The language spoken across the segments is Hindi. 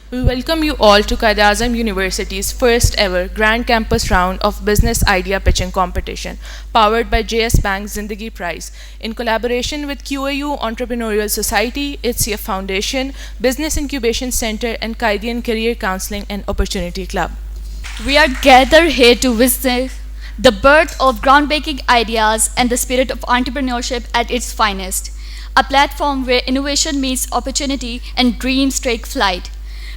We welcome you all to Quaid-e-Azam University's first ever Grand Campus round of Business Idea Pitching Competition, powered by JS Bank Zindagi Prize, in collaboration with QAU Entrepreneurial Society, ITSEF Foundation, Business Incubation Center, and Qaidian Career Counseling and Opportunity Club. We are gathered here to witness the birth of groundbreaking ideas and the spirit of entrepreneurship at its finest, a platform where innovation meets opportunity and dreams take flight.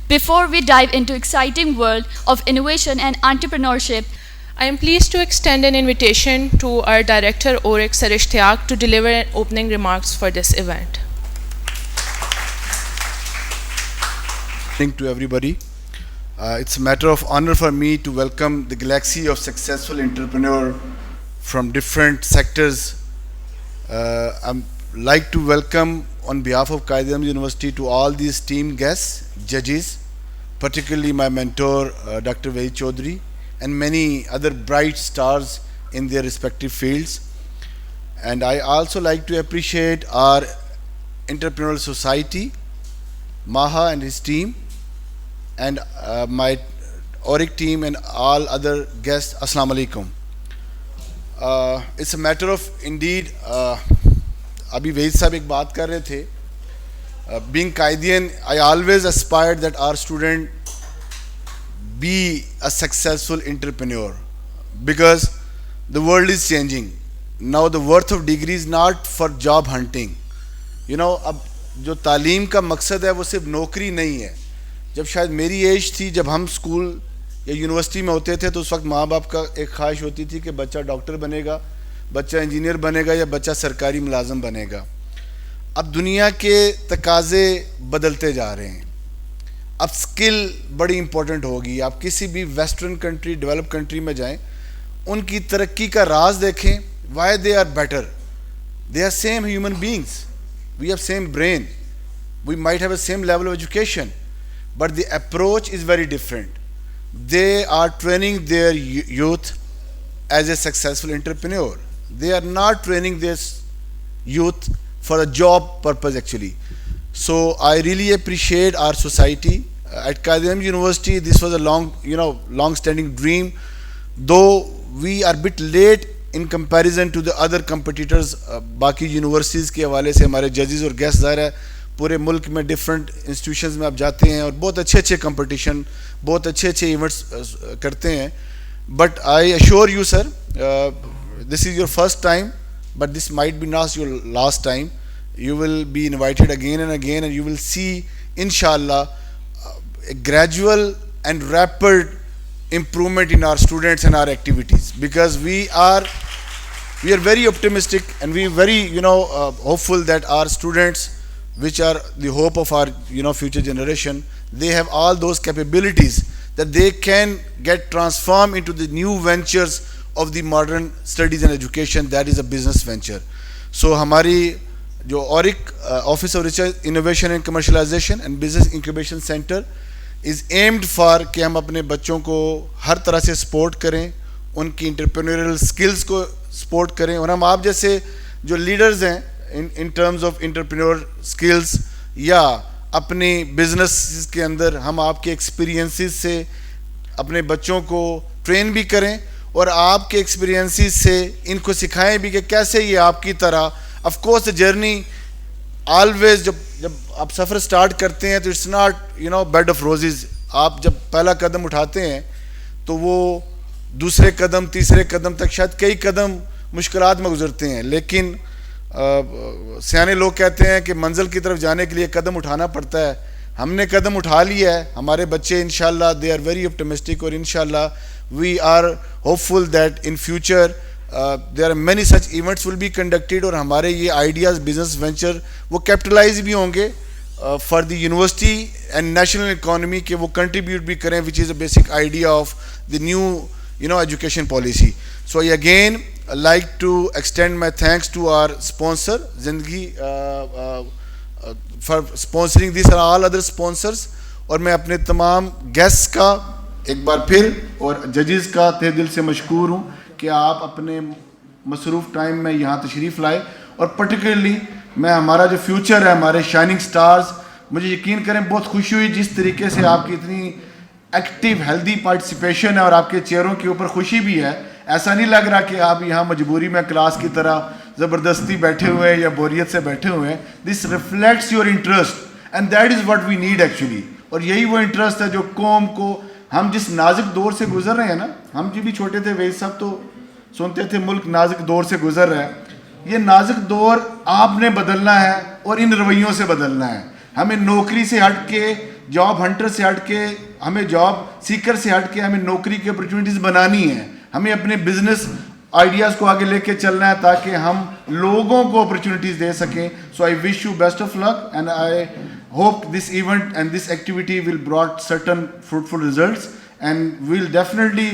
Before we dive into exciting world of innovation and entrepreneurship, I am pleased to extend an invitation to our director Oryk Sarishtiak to deliver opening remarks for this event. Thank to everybody. It's a matter of honor for me to welcome the galaxy of successful entrepreneurs from different sectors. I'd like to welcome on behalf of Quaid-e-Azam University to all these esteemed guests, judges, particularly my mentor Dr. Vahid Chaudhary and many other bright stars in their respective fields. And I also like to appreciate our entrepreneurial society, Maha and his team, and my Oryk team and all other guests. Assalamu alaikum. It's a matter of indeed. अभी वहीद साहब एक बात कर रहे थे. Being Qaidian, I always aspired that our student be a successful entrepreneur because the world is changing. Now the worth of degree is not for job hunting. You know, अब जो तालीम का मकसद है वो सिर्फ नौकरी नहीं है. जब शायद मेरी एज थी, जब हम स्कूल या यूनिवर्सिटी में होते थे तो उस वक्त माँ बाप का एक ख्वाहिश होती थी कि बच्चा डॉक्टर बनेगा, बच्चा इंजीनियर बनेगा या बच्चा सरकारी मुलाजम बनेगा. अब दुनिया के तकाज़े बदलते जा रहे हैं. अब स्किल बड़ी इम्पोर्टेंट होगी. आप किसी भी वेस्टर्न कंट्री, डेवलप कंट्री में जाएं, उनकी तरक्की का राज देखें. Why they are better? They are same human beings. We have same brain. We might have a same level of education, but the approach is very different. They are training their youth as a successful entrepreneur. They are not training this youth for a job purpose actually. So I really appreciate our society. At Quaid-e-Azam University, this was a long-standing dream. Though we are a bit late in comparison to the other competitors, बाकी यूनिवर्सिटीज़ के हवाले से हमारे जजेस और गेस्ट ज़ाहिर है पूरे मुल्क में डिफरेंट इंस्टीट्यूशंस में आप जाते हैं और बहुत अच्छे अच्छे कंपटीशन, बहुत अच्छे अच्छे इवेंट्स करते हैं. But I assure you sir, this is your first time, but this might be not your last time. You will be invited again and again, and you will see, inshallah, a gradual and rapid improvement in our students and our activities, because we are very optimistic and we are very hopeful that our students, which are the hope of our future generation, they have all those capabilities that they can get transformed into the new ventures of the modern studies and education, that is a business venture. So हमारी जो Oryk Office of Research, Innovation and Commercialization and Business Incubation Center is aimed for कि हम अपने बच्चों को हर तरह से सपोर्ट करें, उनकी इंटरप्रेन्योरियल स्किल्स को सपोर्ट करें, और हम आप जैसे जो लीडर्स हैं in terms of entrepreneur skills या अपनी बिजनेस के अंदर हम आपके एक्सपीरियंसेस से अपने बच्चों को ट्रेन भी करें और आपके एक्सपीरियंसेस से इनको सिखाएं भी कि कैसे ये आपकी तरह. Of course the journey always, जब आप सफ़र स्टार्ट करते हैं तो it's not bed of roses. आप जब पहला कदम उठाते हैं तो वो दूसरे कदम, तीसरे कदम तक शायद कई कदम मुश्किलात में गुजरते हैं, लेकिन सियाने लोग कहते हैं कि मंजिल की तरफ जाने के लिए कदम उठाना पड़ता है. हमने कदम उठा लिया है. हमारे बच्चे इंशाल्लाह दे आर वेरी ऑप्टिमिस्टिक, और इंशाल्लाह we are hopeful that in future there are many such events will be conducted, और हमारे ये आइडियाज़ बिजनेस वेंचर वो कैपिटलाइज भी होंगे for the university and national economy, के वो कंट्रीब्यूट भी करें, which is a basic idea of the new education policy. So I again like to extend my thanks to our sponsor Zindagi for sponsoring this and all other sponsors, और मैं अपने तमाम गेस्ट्स का एक बार फिर और जजेस का तहे दिल से मशकूर हूँ कि आप अपने मसरूफ़ टाइम में यहाँ तशरीफ़ लाए, और पर्टिकुलरली मैं हमारा जो फ्यूचर है, हमारे शाइनिंग स्टार्स मुझे यकीन करें बहुत खुशी हुई जिस तरीके से आपकी इतनी एक्टिव हेल्दी पार्टिसिपेशन है और आपके चेयरों के ऊपर खुशी भी है। ऐसा नहीं लग रहा कि आप यहाँ मजबूरी में क्लास की तरह ज़बरदस्ती बैठे हुए हैं या बोरियत से बैठे हुए हैं। This reflects your interest and that is what we need actually. और यही वो इंटरेस्ट है जो कौम को, हम जिस नाजुक दौर से गुजर रहे हैं ना, हम जब भी छोटे थे वही सब तो सुनते थे मुल्क नाजुक दौर से गुजर रहा है, ये नाजुक दौर आपने बदलना है और इन रवैयों से बदलना है। हमें नौकरी से हट के, जॉब हंटर से हट के, हमें जॉब सीकर से हट के हमें नौकरी की अपॉर्चुनिटीज़ बनानी है। हमें अपने बिजनेस आइडियाज़ को आगे लेके चलना है ताकि हम लोगों को अपॉर्चुनिटीज़ दे सकें। So I wish you best of luck and I hope this event and this activity will brought certain fruitful results, and we'll definitely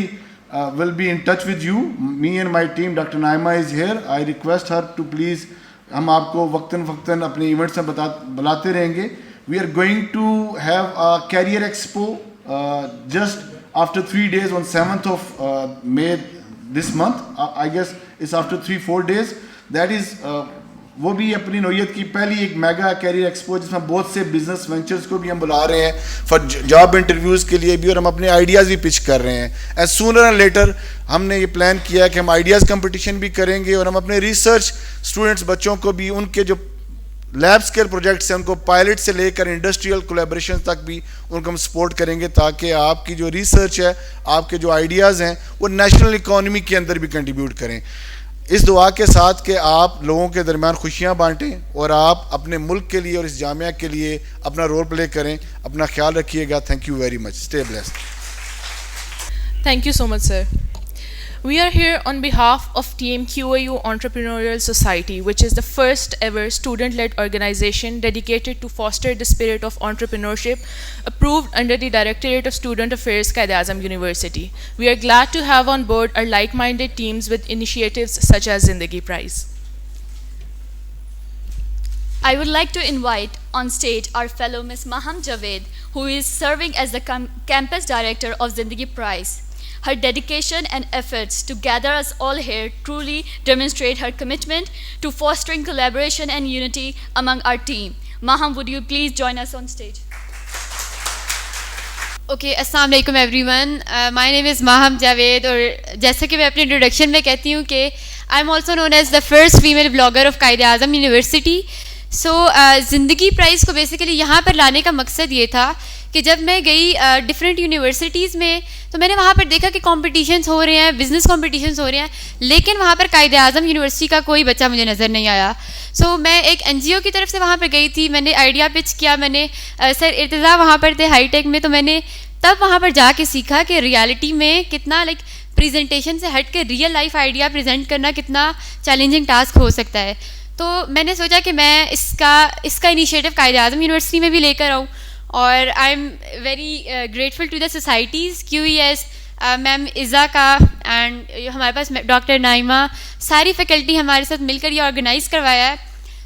will be in touch with you. Me and my team, Dr. Naima is here. I request her to please, हम आपको वक्तन वक्तन अपने इवेंट्स में बुलाते रहेंगे. We are going to have a career expo just after 3 days on 7th of May this month. I guess it's after 3-4 days. That is वो भी अपनी नौयत की पहली एक मेगा कैरियर एक्सपो जिसमें बहुत से बिजनेस वेंचर्स को भी हम बुला रहे हैं फॉर जॉब इंटरव्यूज़ के लिए भी, और हम अपने आइडियाज़ भी पिच कर रहे हैं. एज सूनर एंड लेटर हमने ये प्लान किया है कि हम आइडियाज़ कंपटीशन भी करेंगे और हम अपने रिसर्च स्टूडेंट्स बच्चों को भी उनके जो लैब स्केल प्रोजेक्ट्स हैं उनको पायलट से लेकर इंडस्ट्रियल कोलैबोरेशन तक भी उनको हम सपोर्ट करेंगे ताकि आपकी जो रिसर्च है, आपके जो आइडियाज़ हैं वो नेशनल इकॉनमी के अंदर भी कंट्रीब्यूट करें. इस दुआ के साथ कि आप लोगों के दरमियान खुशियाँ बांटें और आप अपने मुल्क के लिए और इस जामिया के लिए अपना रोल प्ले करें. अपना ख्याल रखिएगा. Thank you very much. Stay blessed. Thank you so much, sir. We are here on behalf of Team QAU Entrepreneurial Society, which is the first ever student-led organization dedicated to foster the spirit of entrepreneurship, approved under the Directorate of Student Affairs, Quaid-e-Azam University. We are glad to have on board our like-minded teams with initiatives such as Zindagi Prize. I would like to invite on stage our fellow Ms. Maham Javed, who is serving as the campus director of Zindagi Prize. Her dedication and efforts to gather us all here truly demonstrate her commitment to fostering collaboration and unity among our team. Maham, would you please join us on stage? Okay, अस्सलाम वालेकुम everyone. My name is Maham Javed और जैसा कि मैं अपने इंट्रोडक्शन में कहती हूँ कि I am also known as the first female blogger of Quaid-e-Azam university. So ज़िंदगी प्राइज़ को बेसिकली यहाँ पर लाने का मकसद ये था कि जब मैं गई डिफरेंट यूनिवर्सिटीज़ में तो मैंने वहाँ पर देखा कि कॉम्पिटिशन्स हो रहे हैं, बिज़नेस कॉम्पिटिशन्स हो रहे हैं, लेकिन वहाँ पर कायद-ए-आज़म यूनिवर्सिटी का कोई बच्चा मुझे नज़र नहीं आया. सो मैं एक NGO की तरफ से वहाँ पर गई थी. मैंने आइडिया पिच किया. मैंने सर इर्तिज़ा वहाँ पर थे हाईटेक में, तो मैंने तब वहाँ पर जाके सीखा कि रियलिटी में कितना लाइक प्रेजेंटेशन से हट के रियल लाइफ आइडिया प्रेजेंट करना कितना चैलेंजिंग टास्क हो सकता है. तो मैंने सोचा कि मैं इसका इनिशिएटिव कायद-ए-आज़म यूनिवर्सिटी में भी लेकर आऊँ. और I am very grateful to the societies QES, ma'am Iza का एंड हमारे पास डॉक्टर नाइमा, सारी फैकल्टी हमारे साथ मिलकर ये ऑर्गेनाइज़ करवाया है.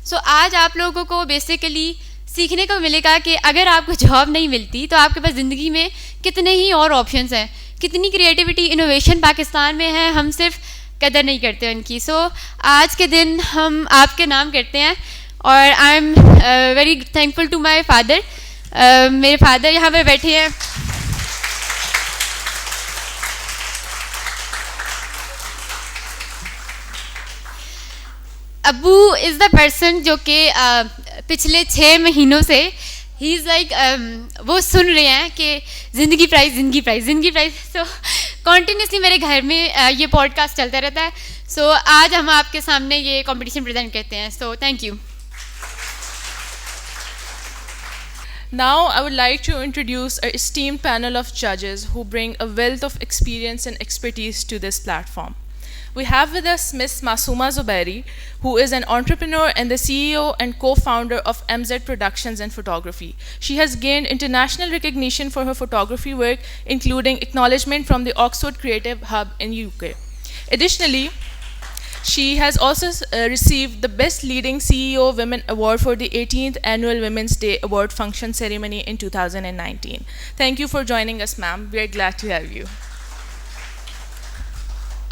सो आज आप लोगों को बेसिकली सीखने को मिलेगा कि अगर आपको जॉब नहीं मिलती तो आपके पास ज़िंदगी में कितने ही और ऑप्शंस हैं, कितनी क्रिएटिविटी इनोवेशन पाकिस्तान में है, हम सिर्फ कदर नहीं करते उनकी. सो आज के दिन हम आपके नाम करते हैं और I am very thankful to my father. मेरे फादर यहाँ पर बैठे हैं. अबू इज़ द पर्सन जो कि पिछले 6 महीनों से ही इज़ लाइक वो सुन रहे हैं कि ज़िंदगी प्राइज़, ज़िंदगी प्राइज़, ज़िंदगी प्राइज़. सो कॉन्टीन्यूसली मेरे घर में ये पॉडकास्ट चलता रहता है. सो आज हम आपके सामने ये कंपटीशन प्रेजेंट करते हैं. So thank you. Now, I would like to introduce our esteemed panel of judges who bring a wealth of experience and expertise to this platform. We have with us Ms. Masooma Zubairi, who is an entrepreneur and the CEO and co-founder of MZ Productions and Photography. She has gained international recognition for her photography work, including acknowledgement from the Oxford Creative Hub in UK. Additionally, she has also received the Best Leading CEO Women Award for the 18th Annual Women's Day Award Function Ceremony in 2019. Thank you for joining us, ma'am. We are glad to have you.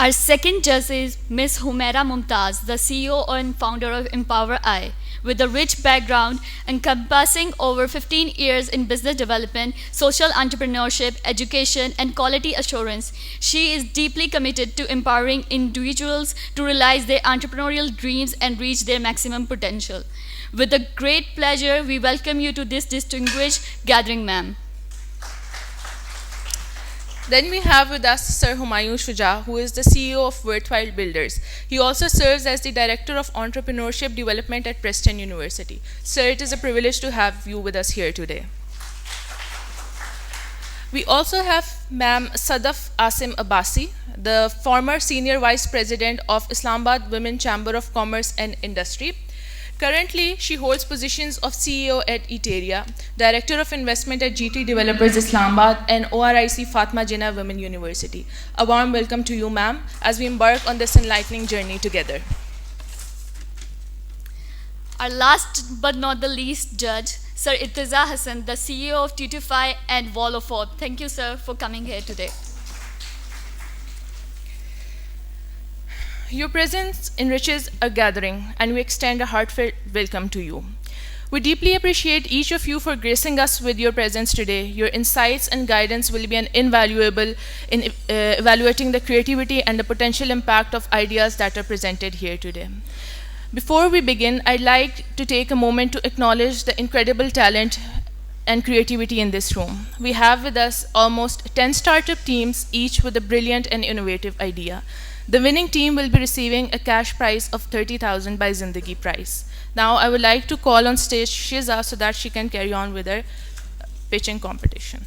Our second judge is Ms. Humaira Mumtaz, the CEO and founder of Empower I, with a rich background encompassing over 15 years in business development, social entrepreneurship, education, and quality assurance. She is deeply committed to empowering individuals to realize their entrepreneurial dreams and reach their maximum potential. With a great pleasure, we welcome you to this distinguished gathering, ma'am. Then we have with us Sir Humayun Shuja, who is the CEO of Worthwhile Builders. He also serves as the Director of Entrepreneurship Development at Preston University. Sir, it is a privilege to have you with us here today. We also have Ma'am Sadaf Asim Abbasi, the former Senior Vice President of Islamabad Women Chamber of Commerce and Industry. Currently, she holds positions of CEO at Eteria, Director of Investment at GT Developers Islamabad, and ORIC Fatma Jinnah Women University. A warm welcome to you, ma'am, as we embark on this enlightening journey together. Our last but not the least judge, Sir Irtiza Hassan, the CEO of Tutify and Wall of Orb. Thank you, sir, for coming here today. Your presence enriches our gathering, and we extend a heartfelt welcome to you. We deeply appreciate each of you for gracing us with your presence today. Your insights and guidance will be invaluable in evaluating the creativity and the potential impact of ideas that are presented here today. Before we begin, I'd like to take a moment to acknowledge the incredible talent and creativity in this room. We have with us almost 10 startup teams, each with a brilliant and innovative idea. The winning team will be receiving a cash prize of 30,000 by Zindagi Prize. Now, I would like to call on stage Shiza so that she can carry on with her pitching competition.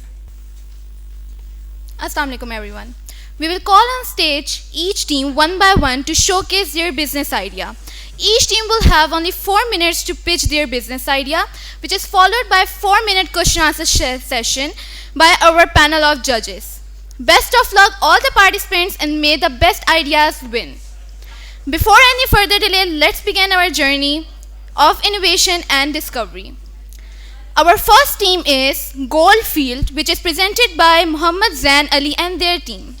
Assalamu alaikum everyone. We will call on stage each team one by one to showcase their business idea. Each team will have only 4 minutes to pitch their business idea, which is followed by 4-minute question answer session by our panel of judges. Best of luck all the participants, and may the best ideas win. Before any further delay, let's begin our journey of innovation and discovery. Our first team is Goldfield, which is presented by Muhammad Zain Ali and their team.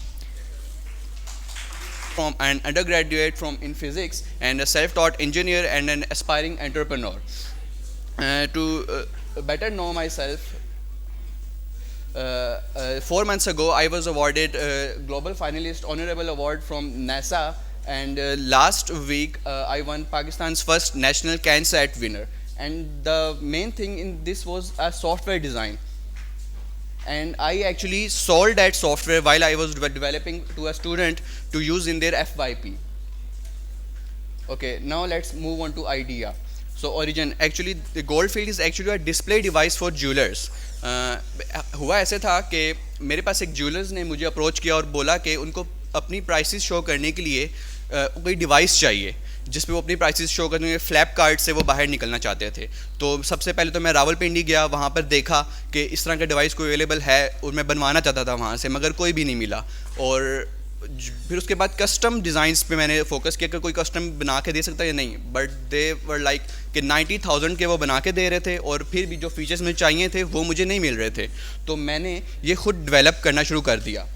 From an undergraduate in physics and a self-taught engineer and an aspiring entrepreneur. To better know myself, 4 months ago I was awarded Global Finalist Honorable Award from NASA, and last week I won Pakistan's first National CanSat winner. And the main thing in this was a software design. And I actually sold that software while I was developing to a student to use in their FYP. Okay, now let's move on to idea. So origin, actually the Goldfield is actually a display device for jewelers. हुआ ऐसे था कि मेरे पास एक ज्वेलर्स ने मुझे अप्रोच किया और बोला कि उनको अपनी प्राइसेस शो करने के लिए कोई डिवाइस चाहिए जिस पे वो अपनी प्राइसेस शो करने के फ्लैप कार्ड से वो बाहर निकलना चाहते थे. तो सबसे पहले तो मैं रावलपिंडी गया, वहाँ पर देखा कि इस तरह का डिवाइस कोई अवेलेबल है और मैं बनवाना चाहता था वहाँ से, मगर कोई भी नहीं मिला. और फिर उसके बाद कस्टम डिज़ाइंस पे मैंने फोकस किया कि कोई कस्टम बना के दे सकता है या नहीं, बट दे वर लाइक कि 90,000 के वो बना के दे रहे थे और फिर भी जो फीचर्स मुझे चाहिए थे वो मुझे नहीं मिल रहे थे. तो मैंने ये खुद डेवलप करना शुरू कर दिया.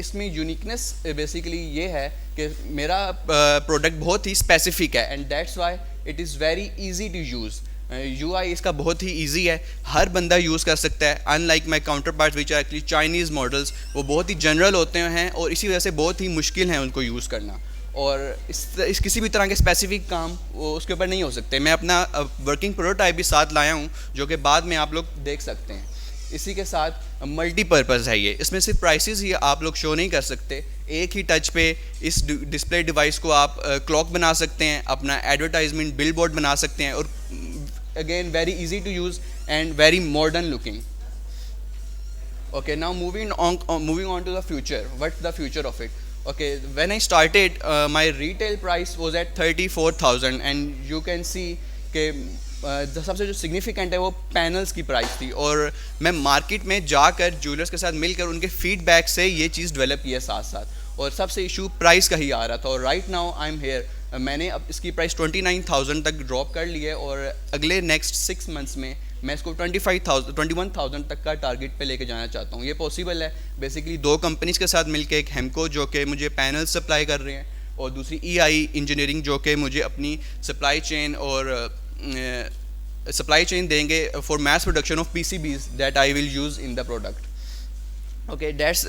इसमें यूनिकनेस बेसिकली ये है कि मेरा प्रोडक्ट बहुत ही स्पेसिफिक है, and that's why it is very easy to use. UI इसका बहुत ही ईजी है, हर बंदा यूज़ कर सकता है. Unlike my counterpart which are actually Chinese models, वो बहुत ही जनरल होते हैं और इसी वजह से बहुत ही मुश्किल है उनको यूज़ करना. और इस किसी भी तरह के स्पेसिफिक काम वो उसके ऊपर नहीं हो सकते. मैं अपना वर्किंग प्रोटोटाइप भी साथ लाया हूँ जो कि बाद में आप लोग देख सकते हैं. इसी के साथ मल्टीपर्पज़ है ये, इसमें सिर्फ प्राइसेस ही आप लोग शो नहीं कर सकते, एक ही टच पे इस डिस्प्ले डिवाइस को आप क्लॉक बना सकते हैं, अपना एडवर्टाइजमेंट बिल बोर्ड बना सकते हैं, और again very easy to use and very modern looking. Okay, now moving on to the future. What's the future of it? Okay, when I started my retail price was at 34,000, and you can see कि सबसे जो सिग्निफिकेंट है वो पैनल्स की प्राइस थी. और मैं मार्केट में जाकर ज्वेलर्स के साथ मिलकर उनके फीडबैक से ये चीज़ डेवलप की है साथ साथ, और सबसे इशू प्राइस का ही आ रहा था. और right now I am here, मैंने अब इसकी प्राइस 29,000 तक ड्रॉप कर ली है, और अगले नेक्स्ट 6 मंथ्स में मैं इसको 21,000 तक का टारगेट पे लेके जाना चाहता हूँ. ये पॉसिबल है बेसिकली 2 कंपनीज़ के साथ मिलके, एक हेमको जो कि मुझे पैनल सप्लाई कर रहे हैं, और दूसरी EI इंजीनियरिंग जो कि मुझे अपनी सप्लाई चेन और सप्लाई चेन देंगे for mass production of PCBs that I will use in the product. Okay, that's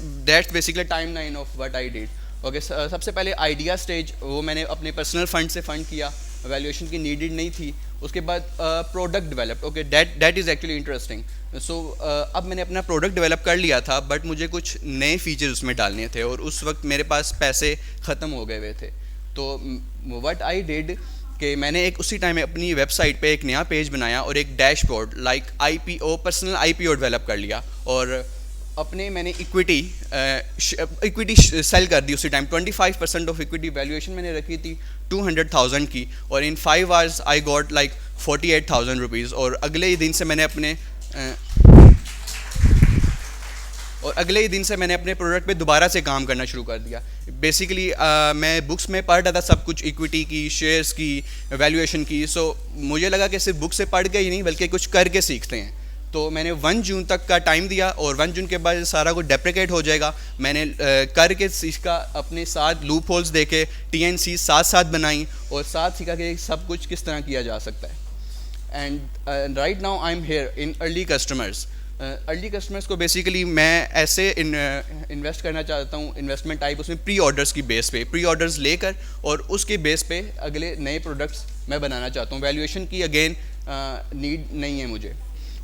basically timeline of what I did. Okay, सबसे पहले आइडिया स्टेज वो मैंने अपने पर्सनल फंड से फंड किया, वैल्यूएशन की नीडेड नहीं थी. उसके बाद product developed. Okay, that is actually interesting. So अब मैंने अपना प्रोडक्ट डेवलप कर लिया था, बट मुझे कुछ नए फीचर्स उसमें डालने थे और उस वक्त मेरे पास पैसे ख़त्म हो गए हुए थे. तो व्हाट आई डिड कि मैंने उसी टाइम अपनी वेबसाइट पे एक नया पेज बनाया और एक dashboard like IPO personal IPO develop कर लिया और अपने मैंने इक्विटी सेल कर दी उसी टाइम. 25% ऑफ इक्विटी वैल्यूएशन मैंने रखी थी 200,000 की और इन 5 hours I got like 48,000 rupees. और अगले ही दिन से मैंने अपने प्रोडक्ट पे दोबारा से काम करना शुरू कर दिया. बेसिकली मैं बुक्स में पढ़ रहा था सब कुछ, इक्विटी की, शेयर्स की, वैल्यूएशन की. सो मुझे लगा कि सिर्फ बुक से पढ़ के ही नहीं बल्कि कुछ करके सीखते हैं. तो मैंने 1 जून तक का टाइम दिया और 1 जून के बाद सारा कुछ डेप्रिकेट हो जाएगा. मैंने करके सीखा, अपने साथ लूप होल्स देखे, TNC साथ बनाई और साथ सीखा कि सब कुछ किस तरह किया जा सकता है. And right now I am here in early customers. Early customers को बेसिकली मैं ऐसे इन्वेस्ट करना चाहता हूँ, इन्वेस्टमेंट टाइप उसमें प्री ऑर्डर्स की बेस पे, प्री ऑर्डर्स लेकर और उसके बेस पे अगले नए प्रोडक्ट्स मैं बनाना चाहता हूँ. वैल्यूएशन की अगेन नीड नहीं है मुझे.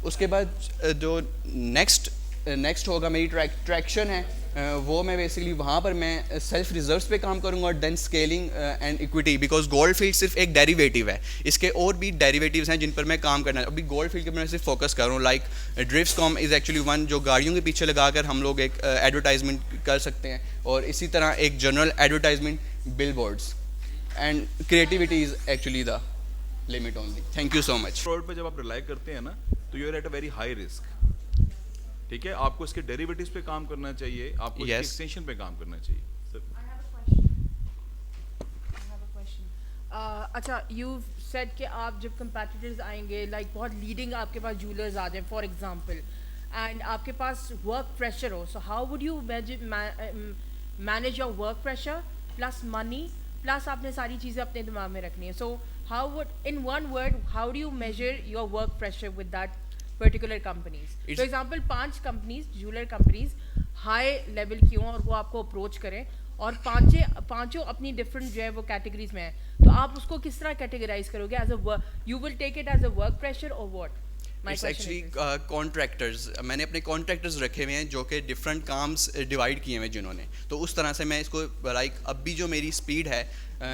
उसके बाद जो नेक्स्ट होगा मेरी ट्रैक्शन है, वो मैं बेसिकली वहाँ पर मैं सेल्फ रिजर्व्स पे काम करूँगा और then scaling and equity, because gold field सिर्फ एक डेरिवेटिव है, इसके और भी डेरिवेटिव्स हैं जिन पर मैं काम करना. अभी गोल्ड फील्ड के मैं सिर्फ फोकस कर रहा हूँ. लाइक ड्रिफ्टकॉम इज़ एक्चुअली वन जो गाड़ियों के पीछे लगाकर हम लोग एक एडवर्टाइजमेंट कर सकते हैं और इसी तरह एक general advertisement billboards. And creativity is actually the limit only. Thank you so much. Fraud पे जब आप रिलाई करते हैं ना तो you are at a very high risk. ठीक है, आपको इसके डेरिवेटिव्स पे काम करना चाहिए, आपको इसके एक्सटेंशन पे काम करना चाहिए. अच्छा, यू सेड कि आप जब कंपेटिटर्स आएंगे, लाइक बहुत लीडिंग आपके पास जूलर्स आ जाएं फॉर एग्जांपल, एंड आपके पास वर्क प्रेशर हो, so how would you manage your work pressure plus money plus आपने सारी चीज़ें अपने दिमाग में रखनी है. सो how would, in one word, how do you measure your work pressure with that particular companies? For example, 5 companies, jeweler companies, high level की हों और वो आपको approach करें और पांचों अपनी different जो है वो categories में हैं, तो आप उसको किस तरह categorize करोगे? As a work, you will take it as a work pressure or what? It's actually contractors. मैंने अपने कॉन्ट्रैक्टर्स रखे हुए हैं जो कि डिफरेंट काम्स डिवाइड किए हुए हैं जिन्होंने, तो उस तरह से मैं इसको लाइक अब भी जो मेरी स्पीड है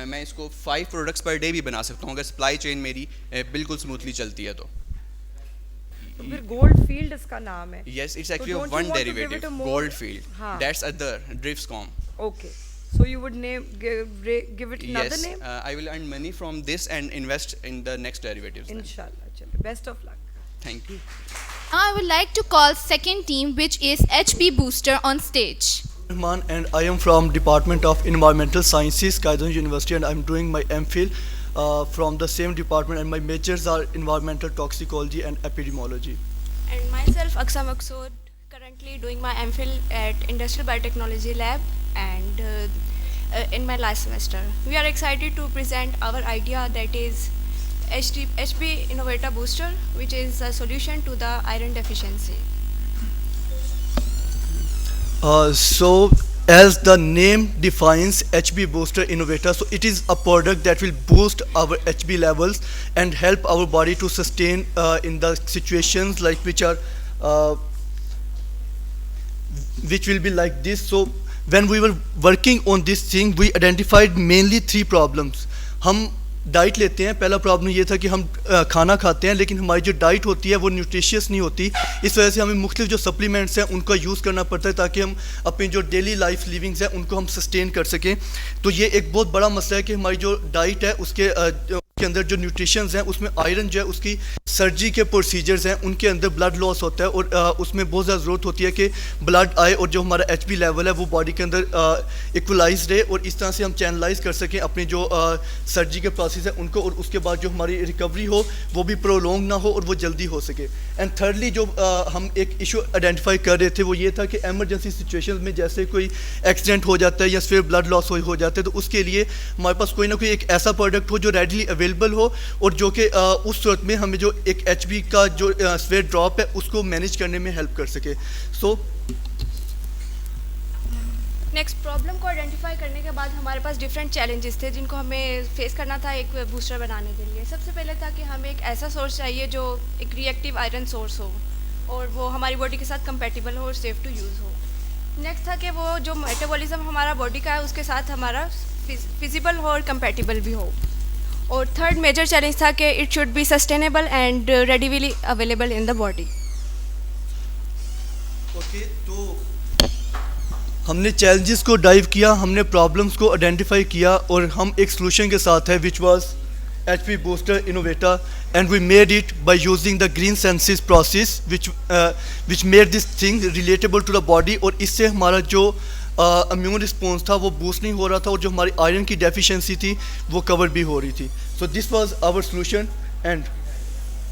मैं इसको 5 प्रोडक्ट्स पर डे भी बना सकता हूँ अगर सप्लाई चेन मेरी बिल्कुल स्मूथली चलती है. तो फिर गोल्ड फील्ड इसका नाम है. Yes, it's actually one derivative gold field. That's other Driftcom. Okay, so you would give it another name? Yes, I will earn money from this and invest in the next derivatives. Inshallah. Chalo, best of luck. Thank you. Now I would like to call second team, which is HP Booster, on stage. Rahman, and I am from Department of Environmental Sciences, Kaizen University, and I am doing my MPhil from the same department, and my majors are environmental toxicology and epidemiology. And myself, Aksa Maqsood, currently doing my MPhil at Industrial Biotechnology Lab and in my last semester. We are excited to present our idea, that is HP Innovator Booster, which is a solution to the iron deficiency. So as the name defines, HB Booster Innovator, so it is a product that will boost our HB levels and help our body to sustain in the situations like which will be like this. So when we were working on this thing, we identified mainly 3 problems. हम डाइट लेते हैं, पहला प्रॉब्लम ये था कि हम खाना खाते हैं लेकिन हमारी जो डाइट होती है वो न्यूट्रिशियस नहीं होती, इस वजह से हमें मुख्तलिफ जो सप्लीमेंट्स हैं उनका यूज़ करना पड़ता है ताकि हम अपनी जो डेली लाइफ लिविंग्स हैं उनको हम सस्टेन कर सकें. तो ये एक बहुत बड़ा मसला है कि हमारी जो डाइट है उसके अंदर जो न्यूट्रिशंस हैं उसमें आयरन जो है उसकी सर्जरी के प्रोसीजर्स हैं उनके अंदर ब्लड लॉस होता है और उसमें बहुत ज़्यादा ज़रूरत होती है कि ब्लड आए और जो हमारा HB लेवल है वो बॉडी के अंदर इक्वलाइज रहे और इस तरह से हम चैनलाइज कर सकें अपनी जो सर्जरी के प्रोसेस है उनको, और उसके बाद जो हमारी रिकवरी हो वो भी प्रोलॉन्ग ना हो और वो जल्दी हो सके। एंड थर्डली जो हम एक इशू आइडेंटिफाई कर रहे थे वो ये था कि एमरजेंसी सिचुएशन में जैसे कोई एक्सीडेंट हो जाता है या फिर ब्लड लॉस हो जाता है तो उसके लिए हमारे पास कोई ना कोई एक ऐसा प्रोडक्ट हो जो रेडली अवेलेबल हो और जो कि उस सूरत में हमें जो एक HB का जो स्वेट ड्रॉप है उसको मैनेज करने में हेल्प कर सके। सो नेक्स्ट प्रॉब्लम को आइडेंटिफाई करने के बाद हमारे पास डिफरेंट चैलेंजेस थे जिनको हमें फेस करना था एक बूस्टर बनाने के लिए। सबसे पहले था कि हमें एक ऐसा सोर्स चाहिए जो एक रिएक्टिव आयरन सोर्स हो और वो हमारी बॉडी के साथ कंपैटिबल हो और सेफ़ टू यूज़ हो। नेक्स्ट था कि वो जो मेटाबॉलिज्म हमारा बॉडी का है उसके साथ हमारा फिजिबल हो और कंपैटिबल भी हो। और थर्ड मेजर चैलेंज था कि it should be sustainable and readily available in the body. Okay, तो हमने चैलेंजेस को डाइव किया, हमने प्रॉब्लम्स को आइडेंटिफाई किया और हम एक सोल्यूशन के साथ है which was HP booster innovator, and we made it by using the green senses process which made this thing relatable to the body और इससे हमारा जो इम्यून रिस्पॉन्स था वो बूस्ट नहीं हो रहा था और जो हमारी आयरन की डेफिशिएंसी थी वो कवर भी हो रही थी। So this was our solution. And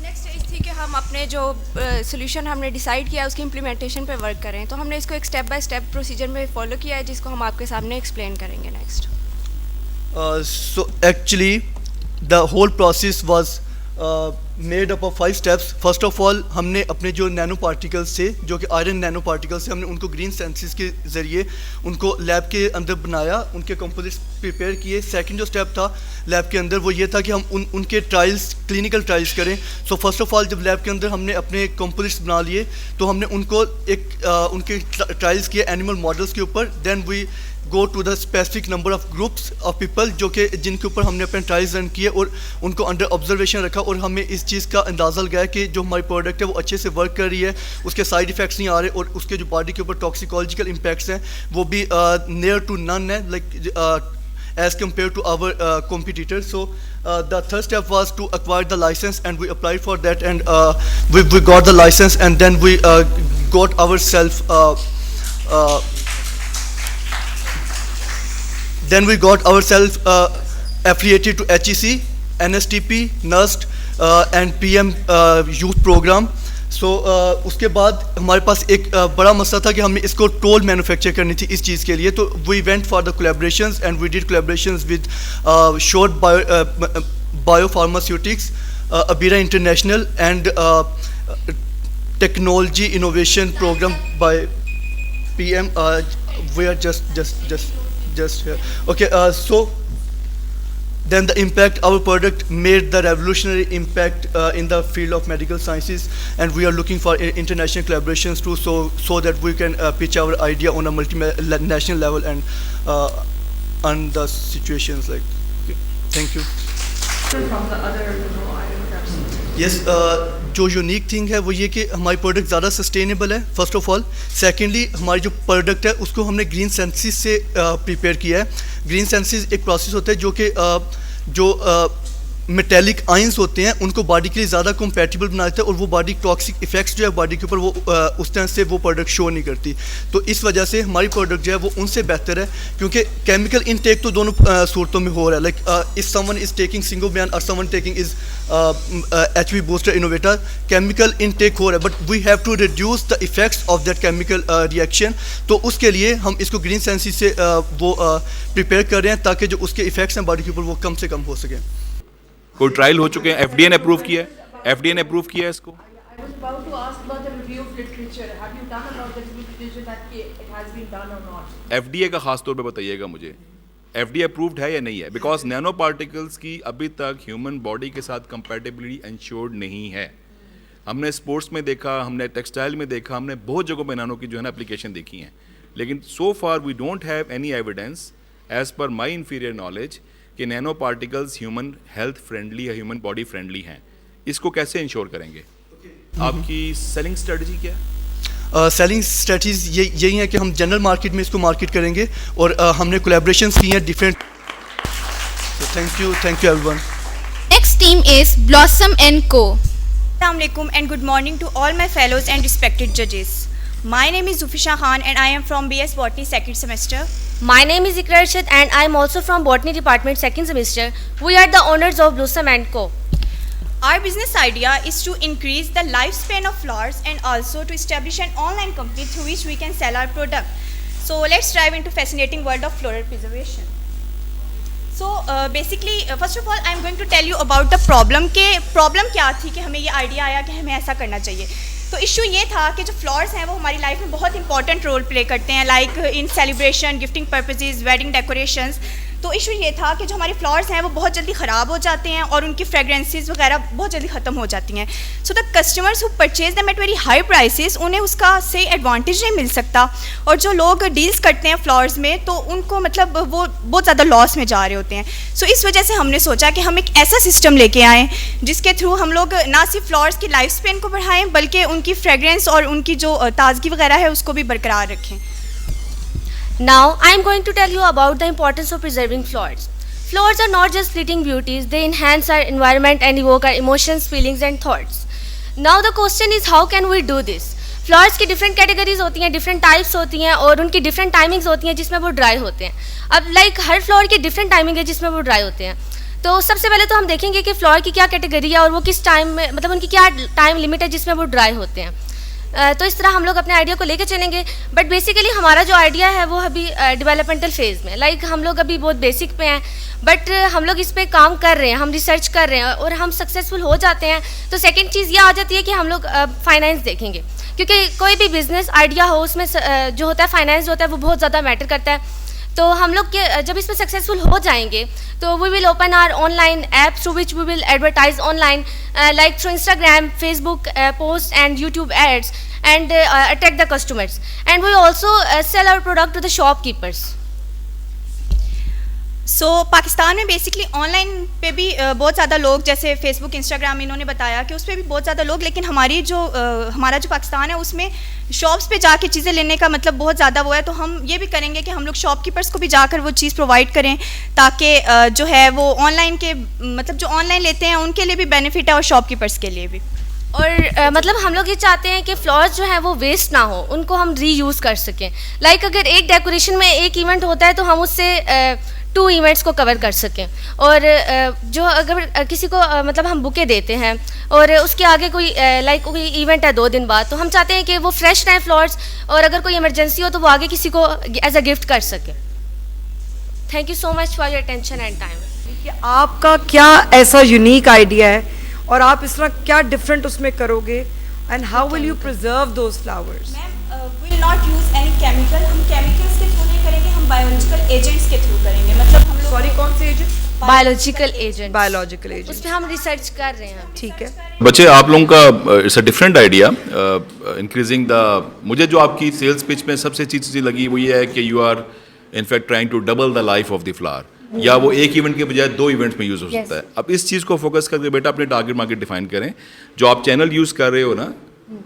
next stage थी कि हम अपने जो सोल्यूशन हमने डिसाइड किया उसकी इम्प्लीमेंटेशन पे वर्क करें। तो हमने इसको एक स्टेप बाय स्टेप प्रोसीजर में फॉलो किया है जिसको हम आपके सामने एक्सप्लेन करेंगे next. So actually the whole process was made up of 5 steps. First of all हमने अपने जो नैनो पार्टिकल्स थे जो कि आयरन नैनो पार्टिकल्स थे हमने उनको ग्रीन सेंसिस के ज़रिए उनको लैब के अंदर बनाया, उनके कंपोजिट्स प्रिपेयर किए। सेकंड जो स्टेप था लैब के अंदर वो ये था कि हम उनके ट्रायल्स क्लिनिकल ट्रायल्स करें। सो फर्स्ट ऑफ ऑल जब लैब के अंदर हमने अपने कंपोजिट्स बना लिए तो हमने उनको उनके ट्रायल्स किए एनिमल मॉडल्स के ऊपर। Then we go to the specific number of groups of people जो कि जिनके ऊपर हमने अपने ट्रायल्स रन किए और उनको अंडर ऑब्जर्वेशन रखा और हमें इस चीज़ का अंदाज़ा लगाया कि जो हमारी प्रोडक्ट है वो अच्छे से वर्क कर रही है, उसके साइड इफ़ेक्ट्स नहीं आ रहे और उसके जो बॉडी के ऊपर टॉक्सिकोलॉजिकल इम्पैक्ट्स हैं वो भी नियर टू नन है, like as compared to our competitors. So the third step was to acquire the license and we applied for that and we got the license and then we got ourselves affiliated to HEC, NSTP, NUST and PM youth program. So उसके बाद हमारे पास एक बड़ा मसला था कि हमें इसको टोल मैन्युफैक्चर करनी थी इस चीज़ के लिए। तो we went for the collaborations and we did collaborations with short biopharmaceutics, अबीरा international and technology innovation program by PM. We are just here. Okay, so then the impact, our product made the revolutionary impact in the field of medical sciences and we are looking for international collaborations too, so that we can pitch our idea on a multinational level and on the situations like. Okay. Thank you. From the other iron capsules. Yes, जो यूनिक थिंग है वो ये कि हमारी प्रोडक्ट ज़्यादा सस्टेनेबल है फर्स्ट ऑफ ऑल। सेकेंडली हमारी जो प्रोडक्ट है उसको हमने ग्रीन सेंसिस से प्रिपेयर किया है। ग्रीन सेंसिस एक प्रोसेस होता है जो कि जो मेटेलिक आयंस होते हैं उनको बॉडी के लिए ज़्यादा कंपैटिबल बना देता है और वो बॉडी टॉक्सिक इफेक्ट्स जो है बॉडी के ऊपर वो उस तरह से वो प्रोडक्ट शो नहीं करती। तो इस वजह से हमारी प्रोडक्ट जो है वो उनसे बेहतर है क्योंकि केमिकल इनटेक तो दोनों सूरतों में हो रहा है। Like if someone is taking सिंगोबियान और someone taking is HP booster innovator, chemical intake हो रहा है but we have to reduce the effects of that chemical reaction. तो उसके लिए हम इसको ग्रीन सेंसिस से वो प्रिपेयर कर रहे हैं ताकि जो उसके इफेक्ट्स हैं बॉडी के ऊपर वो कम से कम हो सकें। कोई ट्रायल हो चुके हैं, FDA ने अप्रूव किया है, FDA ने अप्रूव किया है इसको। I was about to ask about the review of literature. Have you done about the literature that it has been done or not? FDA का खास तौर पे बताइएगा मुझे, FDA अप्रूव्ड है या नहीं है? बिकॉज नैनो पार्टिकल्स की अभी तक ह्यूमन बॉडी के साथ कंपैटिबिलिटी इंश्योर्ड नहीं है। हमने स्पोर्ट्स में देखा, हमने टेक्सटाइल में देखा, हमने बहुत जगहों पे नैनो की जो है ना एप्लीकेशन देखी हैं, लेकिन so far we don't have any evidence as per my inferior knowledge कि nano particles human health friendly या ह्यूमन बॉडी फ्रेंडली हैं। इसको कैसे इंश्योर करेंगे? आपकी सेलिंग स्ट्रेटजी क्या है? सेलिंग स्ट्रेटजीज यही है कि हम जनरल मार्केट में इसको मार्केट करेंगे और हमने कोलैबोरेशंस की हैं different. Thank you everyone. Next team is Blossom & Co. Assalamualaikum and good morning to all my fellows and respected judges. My name is Zufisha Khan and I am from BS Botany second semester. My name is Ikrar Arshad and I am also from Botany Department second semester. We are the owners of Blossom & Co. Our business idea is to increase the lifespan of flowers and also to establish an online company through which we can sell our product. So let's dive into fascinating world of floral preservation. So basically first of all I am going to tell you about the problem क्या थी कि हमें ये आइडिया आया कि हमें ऐसा करना चाहिए. तो इशू ये था कि जो फ्लावर्स हैं वो हमारी लाइफ में बहुत इंपॉर्टेंट रोल प्ले करते हैं, like in celebration, gifting purposes, wedding decorations. तो इशू ये था कि जो हमारे फ्लावर्स हैं वो बहुत जल्दी ख़राब हो जाते हैं और उनकी फ्रेगरेंसेस वगैरह बहुत जल्दी ख़त्म हो जाती हैं. So the customers who purchase them at very high prices, उन्हें उसका सही एडवांटेज नहीं मिल सकता. और जो लोग डील्स करते हैं फ्लावर्स में तो उनको मतलब वो बहुत ज़्यादा लॉस में जा रहे होते हैं. सो इस वजह से हमने सोचा कि हम एक ऐसा सिस्टम लेके आएँ जिसके थ्रू हम लोग ना सिर्फ फ्लावर्स की लाइफ स्पेन को बढ़ाएँ बल्कि उनकी फ्रेगरेंस और उनकी जो ताजगी वगैरह है उसको भी बरकरार रखें. Now I am going to tell you about the importance of preserving flowers. Flowers are not just fleeting beauties, they enhance our environment and evoke our emotions, feelings and thoughts. Now the question is how can we do this? Flowers की different categories होती हैं, different types होती हैं और उनकी different timings होती हैं जिसमें वो dry होते हैं. अब हर flower की different timing है जिसमें वो dry होते हैं. तो सबसे पहले तो हम देखेंगे कि फ्लावर की क्या कैटेगरी है और वो किस टाइम में, मतलब उनकी क्या टाइम लिमिट है जिसमें वो ड्राई होते हैं. तो इस तरह हम लोग अपने आइडिया को लेके चलेंगे. बट बेसिकली हमारा जो आइडिया है वो अभी डेवलपमेंटल फेज़ में, हम लोग अभी बहुत बेसिक पे हैं. बट हम लोग इस पे काम कर रहे हैं, हम रिसर्च कर रहे हैं और हम सक्सेसफुल हो जाते हैं तो सेकंड चीज़ ये आ जाती है कि हम लोग फाइनेंस देखेंगे. क्योंकि कोई भी बिजनेस आइडिया हो उसमें जो होता है फाइनेंस होता है वो बहुत ज़्यादा मैटर करता है. तो हम लोग जब इसमें सक्सेसफुल हो जाएंगे तो we will open our online app through which we will advertise online like through Instagram, Facebook posts and YouTube ads and attract the customers. And we also sell our product to the shopkeepers. सो पाकिस्तान में बेसिकली ऑनलाइन पे भी बहुत ज़्यादा लोग, जैसे फेसबुक, इंस्टाग्राम इन्होंने बताया कि उस पर भी बहुत ज़्यादा लोग, लेकिन हमारा जो पाकिस्तान है उसमें शॉप्स पे जाके चीज़ें लेने का मतलब बहुत ज़्यादा वो है. तो हम ये भी करेंगे कि हम लोग शॉपकीपर्स को भी जाकर वो चीज़ प्रोवाइड करें ताकि जो है वो ऑनलाइन के मतलब जो ऑनलाइन लेते हैं उनके लिए भी बेनिफिट है और शॉपकीपर्स के लिए भी. और मतलब हम लोग ये चाहते हैं कि फ्लावर्स जो हैं वो वेस्ट ना हो, उनको हम रीयूज़ कर सकें. अगर एक डेकोरेशन में एक इवेंट होता है तो हम उससे 2 इवेंट्स को कवर कर सकें. और जो अगर किसी को मतलब हम बुके देते हैं और उसके आगे कोई इवेंट है 2 दिन बाद, तो हम चाहते हैं कि वो फ्रेश रहें फ्लावर्स और अगर कोई इमरजेंसी हो तो वो आगे किसी को एज अ गिफ्ट कर सके. Thank you so much for your attention and time. आपका क्या ऐसा यूनिक आइडिया है और आप इस तरह क्या डिफरेंट उसमें करोगे and how will you preserve those flowers? We will not use any chemical. हम केमिकल्स के थ्रू नहीं करेंगे, हम बायोलॉजिकल एजेंट्स के थ्रू करेंगे. मतलब हम लोग सॉरी कौन से एजेंट? बायोलॉजिकल एजेंट उस पर हम रिसर्च कर रहे हैं. ठीक है बच्चे, आप लोगों का it's a different idea increasing the. मुझे जो आपकी सेल्स पिच में सबसे अच्छी चीज़ लगी वो ये है कि you are in fact trying to double the life of the flower. या वो एक इवेंट के बजाय 2 इवेंट्स में यूज़ हो सकता है. अब इस चीज़ को फोकस करके बेटा अपने टारगेट मार्केट डिफाइन करें. जो आप चैनल यूज़ कर रहे हो ना,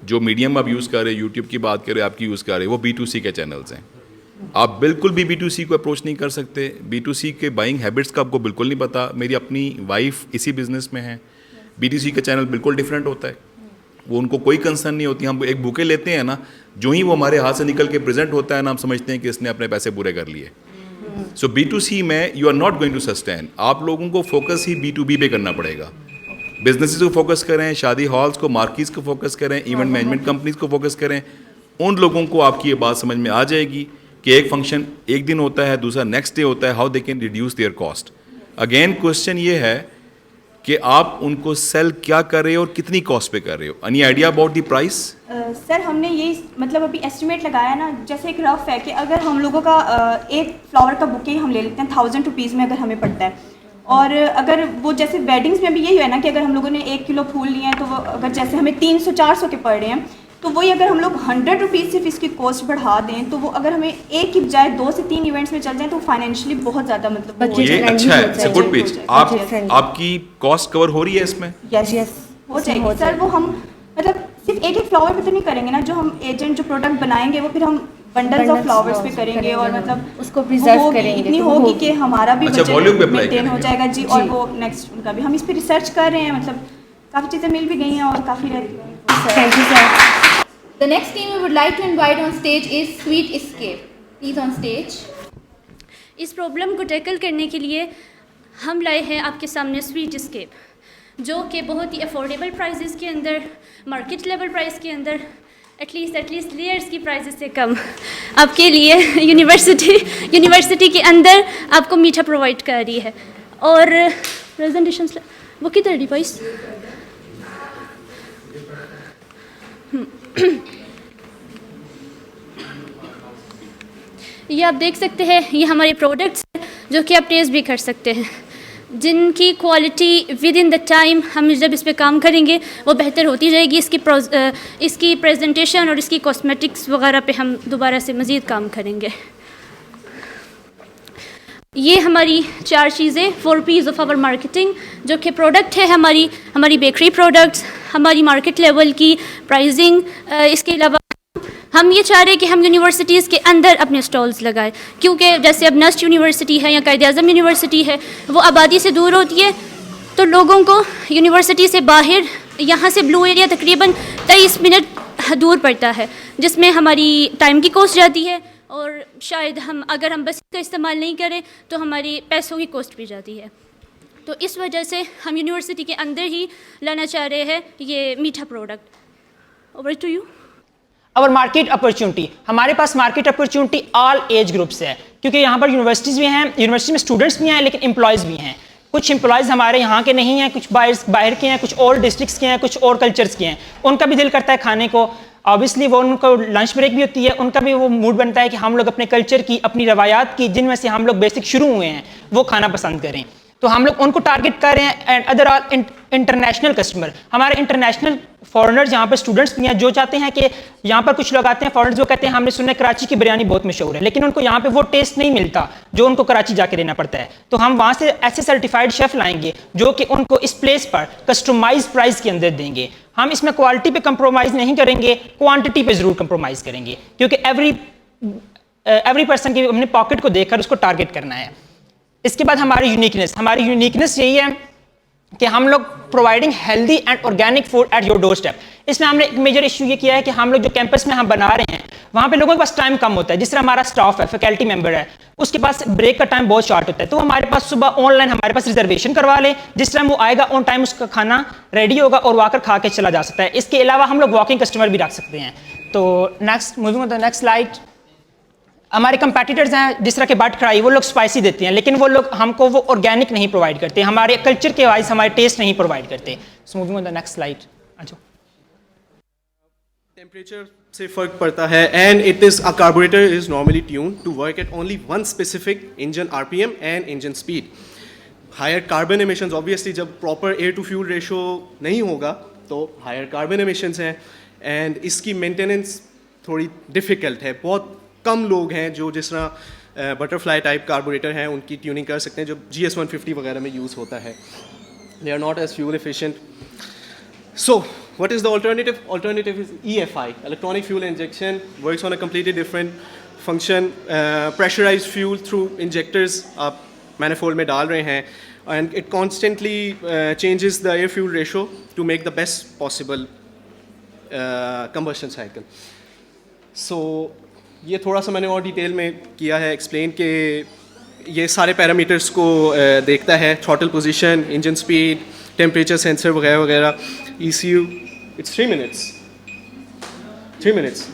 जो मीडियम आप यूज़ कर रहे हो, यूट्यूब की बात करें आपकी यूज़ कर रहे हो, वो B2C के चैनल्स हैं. आप बिल्कुल भी B2C को अप्रोच नहीं कर सकते. B2C के बाइंग हैबिट्स का आपको बिल्कुल नहीं पता. मेरी अपनी वाइफ इसी बिजनेस में है. B2C का चैनल बिल्कुल डिफरेंट होता है. वो उनको कोई कंसर्न नहीं होती. हम एक बुके लेते हैं ना, जो ही वो हमारे हाथ से निकल के प्रेजेंट होता है ना, हम समझते हैं कि इसने अपने पैसे पूरे कर लिए. सो B2C में you are not going to sustain. आप लोगों को फोकस ही B2B पे करना पड़ेगा. बिजनेसेस को फोकस करें, शादी हॉल्स को, मार्केट्स को फोकस करें, इवेंट मैनेजमेंट कंपनीज को फोकस करें. उन लोगों को आपकी ये बात समझ में आ जाएगी कि एक फंक्शन एक दिन होता है, दूसरा नेक्स्ट डे होता है. How they can reduce there cost. Again question ये है कि आप उनको सेल क्या कर रहे हो और कितनी कॉस्ट पे कर रहे हो. Any idea about the price? Sir हमने ये मतलब अभी एस्टिमेट लगाया ना, जैसे एक रफ है कि अगर हम लोगों का एक फ्लावर का बुके हम ले लेते हैं 1000 रुपीज़ में अगर हमें पड़ता है. और अगर वो जैसे वेडिंग्स में भी यही है ना कि अगर हम लोगों ने 1 किलो फूल लिए हैं तो वो अगर जैसे हमें 300-400 के पड़ रहे हैं तो वही अगर हम लोग 100 रुपीज़ सिर्फ इसकी कॉस्ट बढ़ा दें तो वो अगर हमें एक की बजाय 2 से 3 इवेंट्स में चल जाए तो फाइनेंशियली बहुत ज़्यादा मतलब ये अच्छा है. It's a good pitch. आपकी कॉस्ट कवर हो रही है इसमें? यस हो जाएगी सर. वो हम मतलब सिर्फ एक फ्लावर पे तो नहीं करेंगे ना, जो हम एजेंट जो प्रोडक्ट बनाएंगे वो फिर हम बंडल्स ऑफ फ्लावर्स पे करेंगे और मतलब उसको प्रिजर्व करेंगे. इतनी होगी कि हमारा भी वॉल्यूम पे अप्लाई मेंटेन हो जाएगा जी. और वो नेक्स्ट उनका भी हम इस पे रिसर्च कर रहे हैं. मतलब काफ़ी चीज़ें मिल भी गई हैं और काफ़ी Thank you, sir. The next team we would like to invite on stage is Sweet Escape. Please on stage. इस प्रॉब्लम को टैकल करने के लिए हम लाए हैं आपके सामने स्वीट एस्केप, जो कि बहुत ही अफोर्डेबल प्राइसेस के अंदर, मार्केट लेवल प्राइस के अंदर, एटलीस्ट लेयर्स की प्राइसेस से कम आपके लिए यूनिवर्सिटी के अंदर आपको मीठा प्रोवाइड कर रही है। और प्रेजेंटेशन वो किधर डिवाइस ये आप देख सकते हैं, ये हमारे प्रोडक्ट्स हैं जो कि आप टेस्ट भी कर सकते हैं, जिनकी quality with in the time हम जब इस पे काम करेंगे वो बेहतर होती जाएगी। इसकी प्रेजेंटेशन और इसकी कॉस्मेटिक्स वगैरह पे हम दोबारा से मज़ीद काम करेंगे। ये हमारी 4 चीज़ें, 4 P's ऑफ आवर मार्केटिंग, जो कि प्रोडक्ट है हमारी बेकरी प्रोडक्ट्स, हमारी मार्केट लेवल की प्राइसिंग। इसके अलावा हम ये चाह रहे हैं कि हम यूनिवर्सिटीज़ के अंदर अपने स्टॉल्स लगाएं, क्योंकि जैसे अब नस्ट यूनिवर्सिटी है या कायद-ए-आज़म यूनिवर्सिटी है, वो आबादी से दूर होती है, तो लोगों को यूनिवर्सिटी से बाहर यहाँ से ब्लू एरिया तकरीबन 23 मिनट दूर पड़ता है, जिसमें हमारी टाइम की कॉस्ट जाती है और शायद अगर हम बस का इस्तेमाल नहीं करें तो हमारी पैसों की कॉस्ट भी जाती है। तो इस वजह से हम यूनिवर्सिटी के अंदर ही लाना चाह रहे हैं ये मीठा प्रोडक्ट। Over to you. और मार्केट अपॉर्चुनिटी, हमारे पास market opportunity all age groups है, क्योंकि यहाँ पर यूनिवर्सिटीज़ भी हैं, यूनिवर्सिटी में स्टूडेंट्स भी हैं, लेकिन एम्प्लॉयज़ भी हैं। कुछ एम्प्लॉयज़ हमारे यहाँ के नहीं हैं, कुछ बाहर के हैं, कुछ और डिस्ट्रिक्ट्स के हैं, कुछ और कल्चर्स के हैं। उनका भी दिल करता है खाने को, ऑब्वियसली वो उनको लंच ब्रेक भी होती है, उनका भी वो मूड बनता है कि हम लोग अपने कल्चर की, अपनी रवायात की, जिनमें से हम लोग बेसिक शुरू हुए हैं, वो खाना पसंद करें। तो हम लोग उनको टारगेट कर रहे हैं। And other all international customer, हमारे इंटरनेशनल फॉरेनर्स यहाँ पर स्टूडेंट्स भी हैं, जो चाहते हैं कि यहाँ पर कुछ लोग आते हैं फॉरेनर्स, जो कहते हैं हमने सुना कराची की बिरयानी बहुत मशहूर है, लेकिन उनको यहाँ पे वो टेस्ट नहीं मिलता जो उनको कराची जाके लेना पड़ता है। तो हम वहाँ से ऐसे सर्टिफाइड शेफ लाएंगे जो कि उनको इस प्लेस पर कस्टमाइज प्राइस के अंदर देंगे। हम इसमें क्वालिटी पे कंप्रोमाइज़ नहीं करेंगे, क्वांटिटी पे ज़रूर कंप्रोमाइज़ करेंगे, क्योंकि एवरी पर्सन की अपने पॉकेट को देखकर उसको टारगेट करना है। इसके बाद हमारी यूनिकनेस यही है कि हम लोग providing healthy and organic food at your door step. इसमें हमने एक मेजर इशू ये किया है कि हम लोग जो कैंपस में हम बना रहे हैं, वहाँ पे लोगों के पास टाइम कम होता है। जिस तरह हमारा स्टाफ है, फैकल्टी मेंबर है, उसके पास ब्रेक का टाइम बहुत शॉर्ट होता है, तो हमारे पास सुबह ऑनलाइन हमारे पास रिजर्वेशन करवा ले, जिस टाइम वो आएगा ऑन टाइम उसका खाना रेडी होगा और वो आकर खा के चला जा सकता है। इसके अलावा हम लोग वॉकिंग कस्टमर भी रख सकते हैं। तो next moving on the next slide, हमारे कंपेटिटर्स हैं जिस तरह के बाट कढ़ाई, वो लोग स्पाइसी देते हैं, लेकिन वो लोग हमको वो ऑर्गेनिक नहीं प्रोवाइड करते, हमारे कल्चर के वाइज हमारे टेस्ट नहीं प्रोवाइड करते। So moving on the next slide. अच्छा, टेम्परेचर से फ़र्क पड़ता है, and it is a carburettor is normally tune to work at only one specific engine RPM and engine speed. Higher carbon emissions, obviously जब proper air to fuel ratio नहीं होगा तो हायर कार्बन एमिशंस हैं, एंड इसकी मेंटेनेंस थोड़ी डिफ़िकल्ट है। बहुत कम लोग हैं जो जिस तरह बटरफ्लाई टाइप कार्बोरेटर हैं उनकी ट्यूनिंग कर सकते हैं, जो GS 150 वगैरह में यूज़ होता है। They are not as fuel efficient. So what is the alternative? Alternative is EFI, electronic fuel injection, works on a completely different function. Pressurized fuel through injectors आप manifold में डाल रहे हैं, and it constantly changes the air fuel ratio to make the best possible combustion cycle. So ये थोड़ा सा मैंने और डिटेल में किया है एक्सप्लेन कि ये सारे पैरामीटर्स को देखता है, throttle position, engine speed, temperature sensor वगैरह वगैरह। ECU, it's 3 minutes. 3 minutes.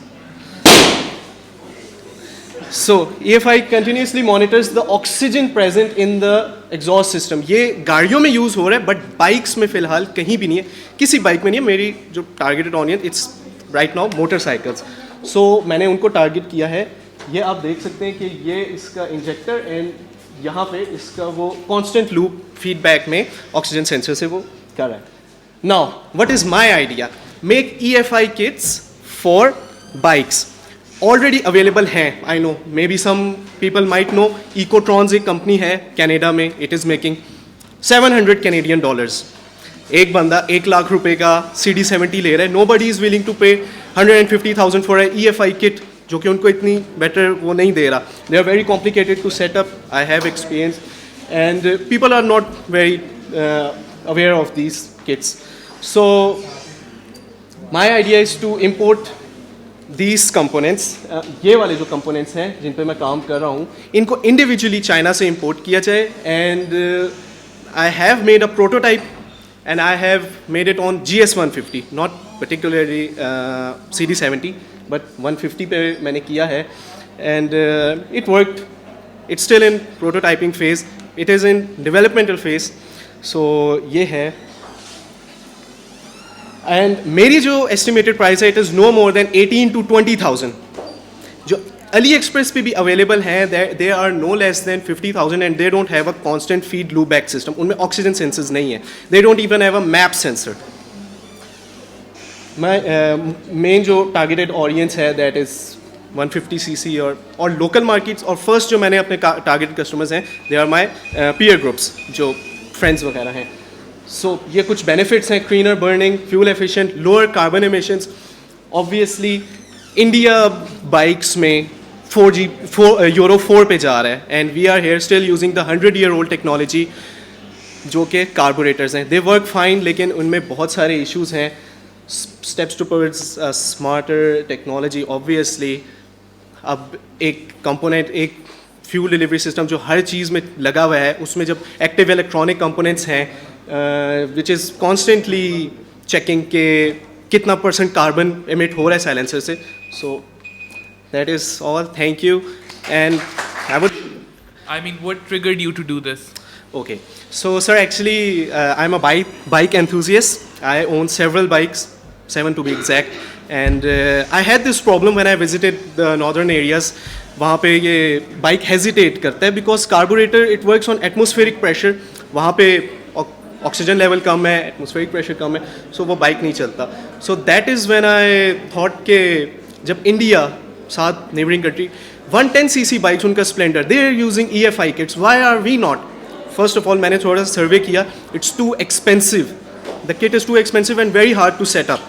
So EFI continuously monitors the oxygen present in the exhaust system. ये गाड़ियों में यूज़ हो रहा है, बट बाइक्स में फ़िलहाल कहीं भी नहीं है, किसी बाइक में नहीं है। मेरी जो targeted audience it's right now motorcycles. So मैंने उनको टारगेट किया है। ये आप देख सकते हैं कि ये इसका इंजेक्टर, एंड यहाँ पे इसका वो कांस्टेंट लूप फीडबैक में ऑक्सीजन सेंसर से वो कर रहा है। Now what is my idea? Make EFI kits for bikes. Already available हैं, I know, maybe some people might know, Ecotrons एक कंपनी है कनाडा में, इट इज़ मेकिंग $700 कैनेडियन। एक बंदा 1 लाख रुपए का CD70 ले रहा है। Nobody is willing to pay 150,000 for a EFI kit, जो कि उनको इतनी बेटर वो नहीं दे रहा। They are very complicated to set up, I have experience, and people are not very aware of these kits. So my idea is to import these components, ये वाले जो components हैं जिन पे मैं काम कर रहा हूँ, इनको individually चाइना से import किया जाए, and I have made a prototype and I have made it on GS150, not particularly CD70, but 150 पे मैंने किया है, and it worked. It's still in prototyping phase. It is in developmental phase. So ये है. And मेरी जो estimated price है, it is no more than 18 to 20,000. जो AliExpress पे भी available हैं, they are no less than 50,000 and they don't have a constant feed loop back system. उनमें oxygen sensors नहीं है. They don't even have a map sensor. My main जो targeted audience है, that is 150cc और local markets, और first जो मैंने अपने targeted customers हैं, they are my peer groups, जो friends वगैरह हैं. So ये कुछ benefits हैं: cleaner burning, fuel efficient, lower carbon emissions. Obviously India bikes में Euro 4 पे जा रहा है, and we are here still using the 100-year-old technology जो कि carburetors हैं. They work fine, लेकिन उनमें बहुत सारे issues हैं. Steps towards smarter technology, obviously. अब एक component, एक fuel delivery system जो हर चीज़ में लगा हुआ है, उसमें जब active electronic components हैं, which is constantly checking के कितना % carbon emit हो रहा है silencer से. So that is all. Thank you. And I mean, what triggered you to do this? Okay. So sir, actually I'm a bike enthusiast. I own several bikes, 7 to be exact. And I had this problem when I visited the northern areas. वहाँ पे ये bike hesitate करता है because carburetor it works on atmospheric pressure. वहाँ पे oxygen level कम है, atmospheric pressure कम है, so वो bike नहीं चलता. So that is when I thought के जब India साथ neighboring country 110cc bikes उनका Splendor, they are using EFI kits. Why are we not? First of all, मैंने थोड़ा सा survey किया. It's too expensive. The kit is too expensive and very hard to set up.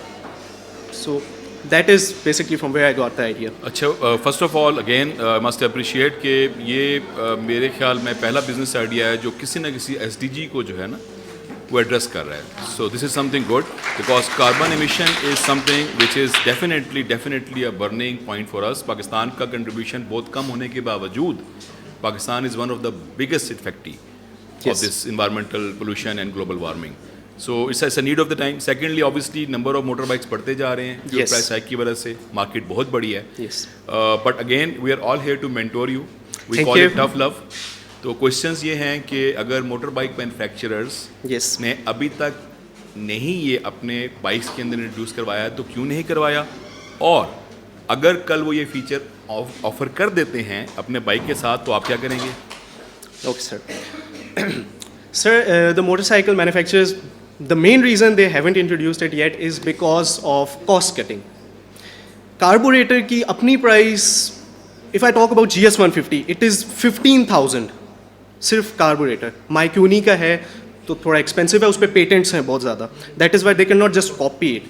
So that is basically from where I got the idea. अच्छा, first of all again I must appreciate कि ये मेरे ख्याल में पहला business idea है जो किसी न किसी SDG को जो है ना वो address कर रहा है. So this is something good because carbon emission is something which is definitely a burning point for us. Pakistan का contribution बहुत कम होने के बावजूद Pakistan is one of the biggest effectee of this environmental pollution and global warming. So it's a need of the time. Secondly, obviously number of motorbikes बढ़ते जा रहे हैं जो price hike की वजह से market बहुत बड़ी है. But again we are all here to mentor you. We call it tough love. तो questions ये हैं कि अगर motorbike manufacturers ने अभी तक नहीं ये अपने bikes के अंदर introduce करवाया तो क्यों नहीं करवाया, और अगर कल वो ये feature offer कर देते हैं अपने bike के साथ तो आप क्या करेंगे? Okay sir. Sir, the motorcycle manufacturers, the main reason they haven't introduced it yet is because of cost cutting. Carburetor की अपनी price, if I talk about GS150, it is 15,000 सिर्फ carburetor. Mycuni का है तो थोड़ा expensive है, उस पे patents हैं बहुत ज़्यादा. That is why they cannot just copy it.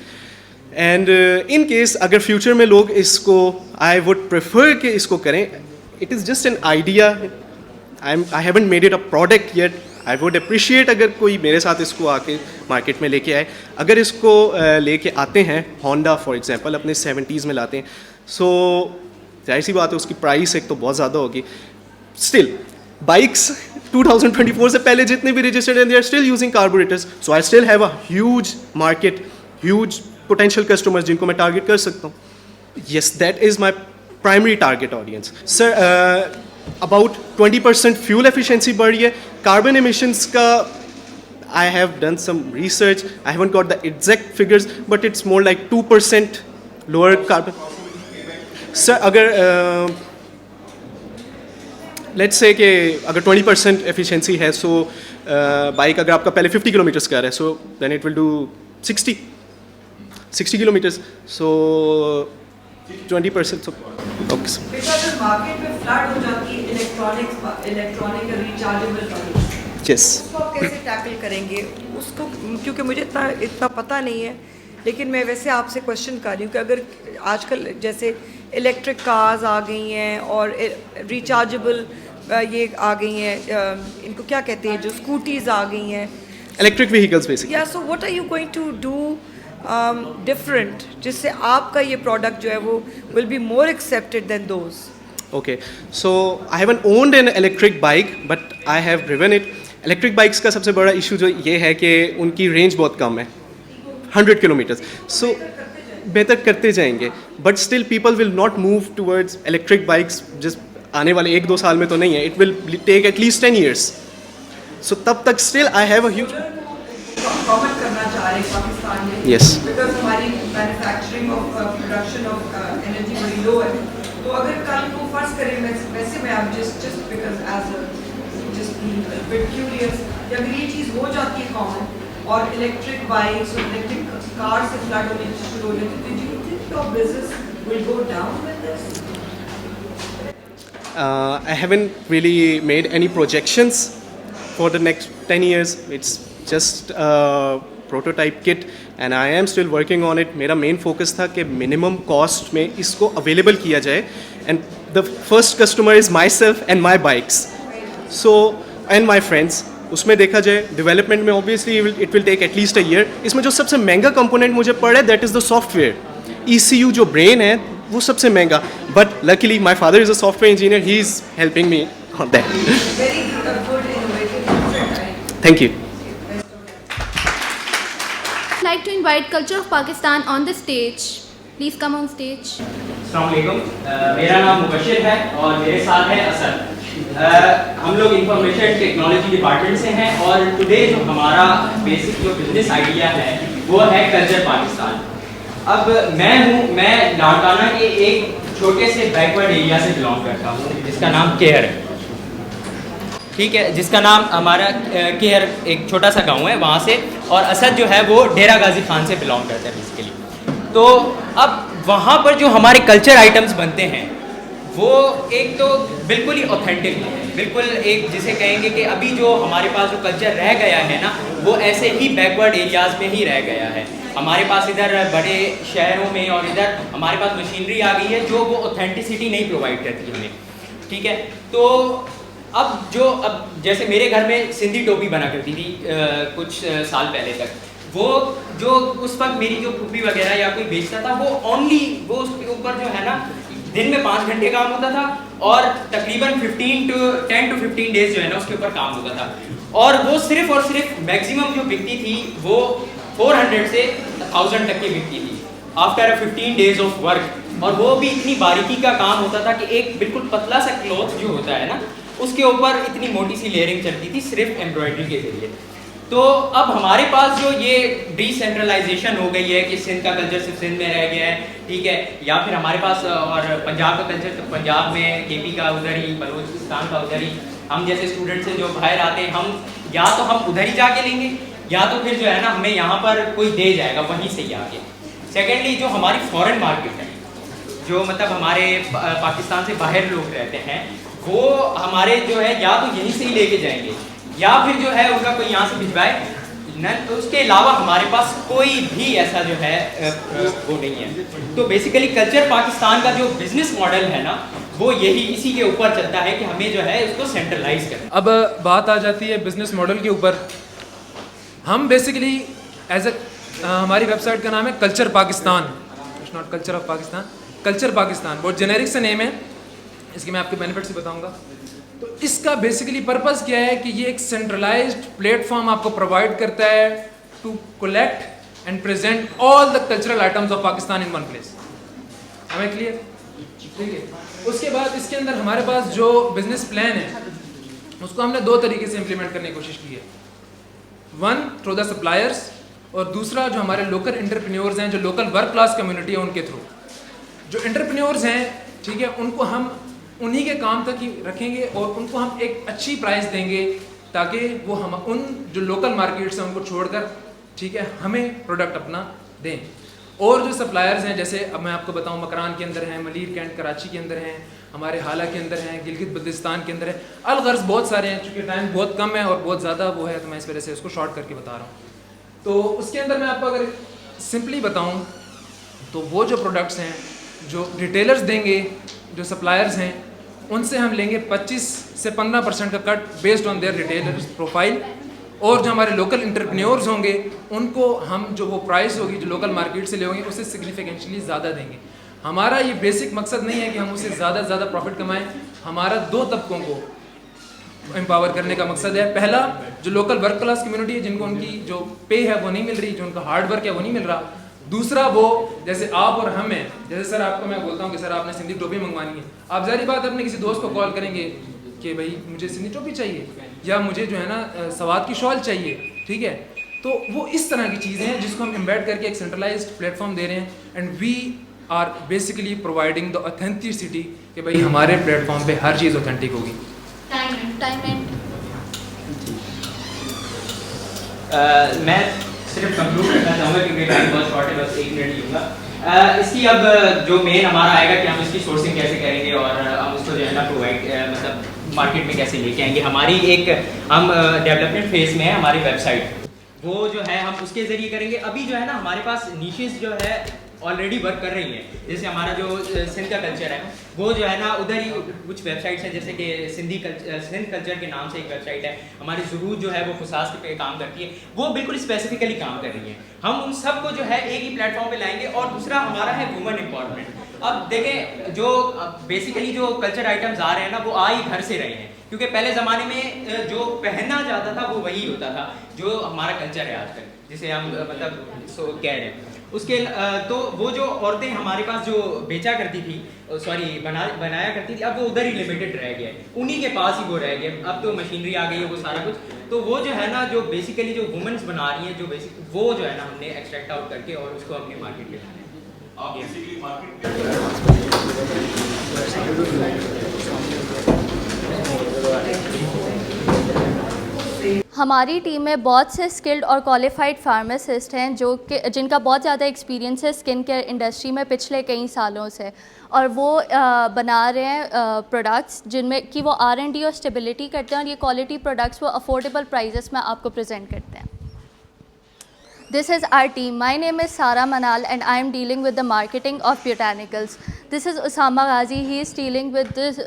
And in case अगर future में लोग इसको, I would prefer कि इसको करें. It is just an idea. I haven't made it a product yet. I would appreciate अगर कोई मेरे साथ इसको आके मार्केट में लेके आए. अगर इसको लेके आते हैं, Honda for example अपने 70s में लाते हैं, so जाहिर सी बात है उसकी प्राइस एक तो बहुत ज़्यादा होगी. Still, bikes 2024 से पहले जितने भी registered हैं, they are still using carburetors. So I still have a huge market, huge potential customers जिनको मैं target कर सकता हूँ. Yes, that is my primary target audience. Sir, about 20% fuel efficiency बढ़ी है. Carbon emissions का I have done some research. I haven't got the exact figures, but it's more like 2% lower carbon. Sir, अगर let's say कि अगर 20% efficiency है, so bike अगर आपका पहले 50 kilometers का है, so then it will do 60 kilometers. So 20%. So okay. Because market में flat हो जाती है electronic rechargeable bikes. Yes. उसको आप कैसे टैकल करेंगे उसको, क्योंकि मुझे इतना पता नहीं है, लेकिन मैं वैसे आपसे क्वेश्चन कर रही हूँ कि अगर आजकल जैसे इलेक्ट्रिक कार्स आ गई हैं और रिचार्जेबल ये आ गई हैं, इनको क्या कहते हैं, जो स्कूटीज़ आ गई हैं, Electric vehicles basically. Yeah, so what are you going to do different जिससे आपका ये product जो है वो will be more accepted than those? Okay, so I haven't owned an electric bike, but I have driven it. Electric bikes का सबसे बड़ा issue जो ये है कि उनकी range बहुत कम है, 100 kilometers. So बेहतर करते जाएंगे, but still people will not move towards electric bikes just आने वाले 1-2 साल में तो नहीं है. It will take at least 10 years. So तब तक still I have a huge. Comment करना चाह रहे हैं पाकिस्तान में. Yes. Because हमारी manufacturing of production of energy बड़ी low है. तो अगर कल को फर्ज करें वैसे मैं आप just because as a just being a bit curious कि अगर ये चीज़ हो जाती है कॉमन और इलेक्ट्रिक बाइक्स और इलेक्ट्रिक कार से फ्लड होने शुरू हो जाती है, do you think your business will go down with this? I haven't really made any projections for the next 10 years. It's just a prototype kit and I am still working on it. मेरा main focus था कि minimum cost में इसको available किया जाए and the first customer is myself and my bikes. So and my friends. उसमें देखा जाए development में obviously it will take at least a year. इसमें जो सबसे महंगा component मुझे पड़ा है that is the software. ECU जो brain है वो सबसे महंगा. But luckily my father is a software engineer. He is helping me on that. Very good innovative. Thank you. I'd like to invite Culture of Pakistan on the stage. Please come on stage. अस्सलामुअलैकुम, मेरा नाम मुबशिर है और मेरे साथ है असद। हम लोग इंफॉर्मेशन टेक्नोलॉजी डिपार्टमेंट से हैं और टुडे जो हमारा बेसिक जो बिजनेस आइडिया है वो है कल्चर पाकिस्तान। अब मैं लाड़काना के एक छोटे से बैकवर्ड एरिया से बिलोंग करता हूँ जिसका नाम केयर है, ठीक है, जिसका नाम हमारा केयर एक छोटा सा गांव है वहाँ से, और असद जो है वो डेरा गाजी खान से बिलोंग करता है बेसिकली। तो अब वहाँ पर जो हमारे कल्चर आइटम्स बनते हैं वो एक तो बिल्कुल ही ऑथेंटिक है, बिल्कुल एक जिसे कहेंगे कि अभी जो हमारे पास जो कल्चर रह गया है ना वो ऐसे ही बैकवर्ड एरियाज़ में ही रह गया है। हमारे पास इधर बड़े शहरों में और इधर हमारे पास मशीनरी आ गई है जो वो ऑथेंटिसिटी नहीं प्रोवाइड करती हमें, ठीक है। तो अब जैसे मेरे घर में सिंधी टोपी बना करती थी कुछ साल पहले तक, वो जो उस वक्त मेरी जो फूफी वगैरह या कोई बेचता था वो ओनली वो उसके ऊपर जो है ना दिन में 5 घंटे काम होता था और तकरीबन 10 to 15 डेज जो है ना उसके ऊपर काम होता था, और वो सिर्फ और सिर्फ मैक्सिमम जो बिकती थी वो 400 से 1000 तक की बिकती थी आफ्टर 15 डेज ऑफ वर्क, और वो भी इतनी बारीकी का काम होता था कि एक बिल्कुल पतला सा क्लॉथ जो होता है ना उसके ऊपर इतनी मोटी सी लेयरिंग चलती थी सिर्फ एम्ब्रॉयडरी के जरिए। तो अब हमारे पास जो ये डिसेंट्रलाइजेशन हो गई है कि सिंध का कल्चर सिर्फ सिंध में रह गया है, ठीक है, या फिर हमारे पास और पंजाब का कल्चर तो पंजाब में, केपी का उधर ही, बलूचिस्तान का उधर ही, हम जैसे स्टूडेंट से जो बाहर आते हैं हम या तो हम उधर ही जाके लेंगे या तो फिर जो है ना हमें यहाँ पर कोई दे जाएगा वहीं से ही आके। सेकेंडली जो हमारी फॉरेन मार्केट है, जो मतलब हमारे पाकिस्तान से बाहर लोग रहते हैं वो हमारे जो है या तो यहीं से ही लेके जाएंगे या फिर जो है उनका कोई यहाँ से भिजवाए न, तो उसके अलावा हमारे पास कोई भी ऐसा जो है वो नहीं है। तो बेसिकली कल्चर पाकिस्तान का जो बिजनेस मॉडल है ना वो यही इसी के ऊपर चलता है कि हमें जो है उसको सेंट्रलाइज करना। अब बात आ जाती है बिजनेस मॉडल के ऊपर। हम बेसिकली एज हमारी वेबसाइट का नाम है culture Pakistan, it's not culture of Pakistan, culture Pakistan, बहुत जेनेरिक सा नेम है, इसके मैं आपके बेनिफिट से बताऊंगा। तो इसका बेसिकली पर्पस क्या है कि ये एक सेंट्रलाइज्ड प्लेटफॉर्म आपको प्रोवाइड करता है to collect and present all the cultural items of Pakistan in one place. हमें क्लियर? ठीक है। उसके बाद इसके अंदर हमारे पास जो बिजनेस प्लान है उसको हमने 2 तरीके से इम्प्लीमेंट करने की कोशिश की है, वन थ्रू द सप्लायर्स और दूसरा जो हमारे लोकल एंटरप्रेन्योर्स हैं, जो लोकल वर्क क्लास कम्युनिटी है उनके थ्रू। जो एंटरप्रेन्योर्स हैं, ठीक है, उनको हम उन्हीं के काम तक ही रखेंगे और उनको हम एक अच्छी प्राइस देंगे ताकि वो हम उन जो लोकल मार्केट्स हैं उनको छोड़कर, ठीक है, हमें प्रोडक्ट अपना दें। और जो सप्लायर्स हैं, जैसे अब मैं आपको बताऊं, मकरान के अंदर हैं, मलीर कैंट कराची के अंदर हैं, हमारे हाला के अंदर हैं, गिलगित बल्तिस्तान के अंदर है, अलगर्ज बहुत सारे हैं। चूँकि टाइम बहुत कम है और बहुत ज़्यादा वो है तो मैं इस वजह से उसको शॉर्ट करके बता रहा हूँ। तो उसके अंदर मैं आपको अगर सिंपली बताऊँ तो वो जो प्रोडक्ट्स हैं जो रिटेलर्स देंगे, जो सप्लायर्स हैं, उनसे हम लेंगे 25 से 15% का cut based on their retailers profile, और जो हमारे लोकल इंटरप्रेन्योर्स होंगे उनको हम जो वो प्राइस होगी जो लोकल मार्केट से ले होंगे उससे सिग्निफिकेंटली ज़्यादा देंगे। हमारा ये बेसिक मकसद नहीं है कि हम उससे ज़्यादा से ज़्यादा प्रॉफिट कमाएं, हमारा 2 तबकों को एम्पावर करने का मकसद है। पहला, जो लोकल वर्क क्लास कम्युनिटी है जिनको उनकी जो पे है वो नहीं मिल रही, जो उनका हार्ड वर्क है वो नहीं मिल रहा। दूसरा वो जैसे आप और हम हैं, जैसे सर आपको मैं बोलता हूँ कि सर आपने सिंधी टोपी मंगवानी है, आप ज़ाहिर बात अपने किसी दोस्त को कॉल करेंगे कि भाई मुझे सिंधी टोपी चाहिए या मुझे जो है ना सवाद की शॉल चाहिए, ठीक है। तो वो इस तरह की चीज़ें हैं जिसको हम एम्बेड करके एक सेंट्रलाइज्ड प्लेटफॉर्म दे रहे हैं and we are basically providing the authenticity कि भाई हमारे प्लेटफॉर्म पे हर चीज़ ऑथेंटिक होगी। मैं सिर्फ कंक्लूड करना चाहूँगा क्योंकि टाइम बहुत शॉर्ट है, बस 1 मिनट लूँगा। इसकी अब जो मेन हमारा आएगा कि हम इसकी सोर्सिंग कैसे करेंगे और हम उसको जो है ना प्रोवाइड मतलब मार्केट में कैसे लेके आएंगे। हमारी एक हम डेवलपमेंट फेज में है हमारी वेबसाइट, वो जो है हम उसके ज़रिए करेंगे। अभी जो है ना हमारे पास निशेस जो है ऑलरेडी वर्क कर रही हैं, जैसे हमारा जो सिंध का कल्चर है वो जो है ना उधर ही कुछ वेबसाइट्स हैं, जैसे कि सिंध कल्चर के नाम से एक वेबसाइट है हमारी, ज़रूर जो है वो खुसास पे काम करती है, वो बिल्कुल स्पेसिफिकली काम कर रही है। हम उन सबको जो है एक ही प्लेटफॉर्म पे लाएंगे। और दूसरा हमारा है वुमेन एम्पावरमेंट। अब देखें जो बेसिकली जो कल्चर आइटम्स आ रहे हैं ना वो आ ही घर से रहे हैं, क्योंकि पहले ज़माने में जो पहनना जाता था वो वही होता था जो हमारा कल्चर है आजकल, जिसे हम मतलब कह रहे हैं। उसके तो वो जो औरतें हमारे पास जो बेचा करती थी, सॉरी बनाया करती थी, अब वो उधर ही लिमिटेड रह गया है, उन्हीं के पास ही वो रह गया। अब तो मशीनरी आ गई है, वो सारा कुछ, तो वो जो है ना जो बेसिकली जो वुमेन्स बना रही हैं जो बेसिक वो जो है ना हमने एक्सट्रैक्ट आउट करके और उसको अपने मार्केट में लाना है। हमारी टीम में बहुत से स्किल्ड और क्वालिफाइड फार्मासिस्ट हैं जो कि जिनका बहुत ज़्यादा एक्सपीरियंस है स्किन केयर इंडस्ट्री में पिछले कई सालों से, और वो बना रहे हैं प्रोडक्ट्स जिनमें कि वो R&D और स्टेबिलिटी करते हैं, और ये क्वालिटी प्रोडक्ट्स वो अफोर्डेबल प्राइजेस में आपको प्रेजेंट करते हैं। This is our team. My name is Sara Manal and I am dealing with the marketing of botanicals. This is Osama Ghazi. He is dealing with this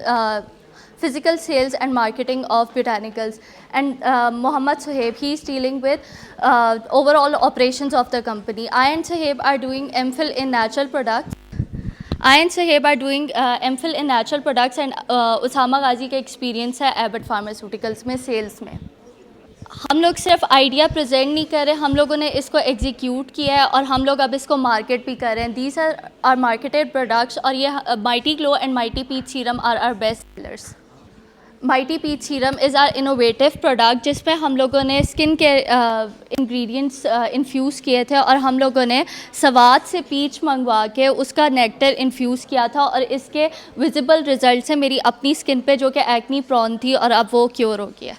physical sales and marketing of botanicals. And Mohammad Suhaib, he is dealing with overall operations of the company. I and Suhaib are doing MPhil in natural products. MPhil in natural products and Osama Ghazi का experience है Abbott Pharmaceuticals में sales में। हम लोग सिर्फ आइडिया प्रेजेंट नहीं कर रहे, हम लोगों ने इसको एग्जीक्यूट किया है और हम लोग अब इसको मार्केट भी कर रहे हैं। दीज आर मार्केटेड प्रोडक्ट्स, और ये mighty glow and mighty peach serum are our best sellers. Mighty peach serum is our innovative product जिसमें हम लोगों ने स्किन केयर इंग्रेडिएंट्स इन्फ्यूज़ किए थे, और हम लोगों ने सवाद से पीच मंगवा के उसका नेक्टर इन्फ्यूज़ किया था, और इसके विजिबल रिजल्ट्स हैं मेरी अपनी स्किन पे जो कि एक्नी प्रॉन थी और अब वो क्योर हो गया।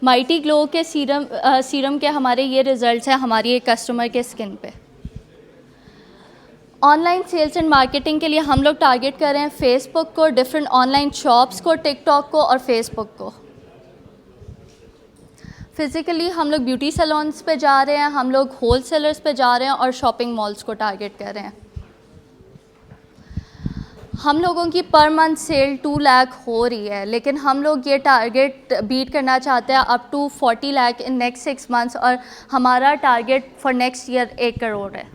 माइटी ग्लो के सीरम के हमारे ये रिजल्ट्स हैं हमारी एक कस्टमर के स्किन पे। ऑनलाइन सेल्स एंड मार्केटिंग के लिए हम लोग टारगेट कर रहे हैं फेसबुक को, डिफरेंट ऑनलाइन शॉप्स को, टिकटॉक को और फेसबुक को। फिज़िकली हम लोग ब्यूटी सैलून्स पे जा रहे हैं, हम लोग होल सेलर्स पे जा रहे हैं और शॉपिंग मॉल्स को टारगेट कर रहे हैं। हम लोगों की पर मंथ सेल 2 लाख हो रही है, लेकिन हम लोग ये टारगेट बीट करना चाहते हैं up to 40 lakh in next 6 months, और हमारा target for next year 1 crore है।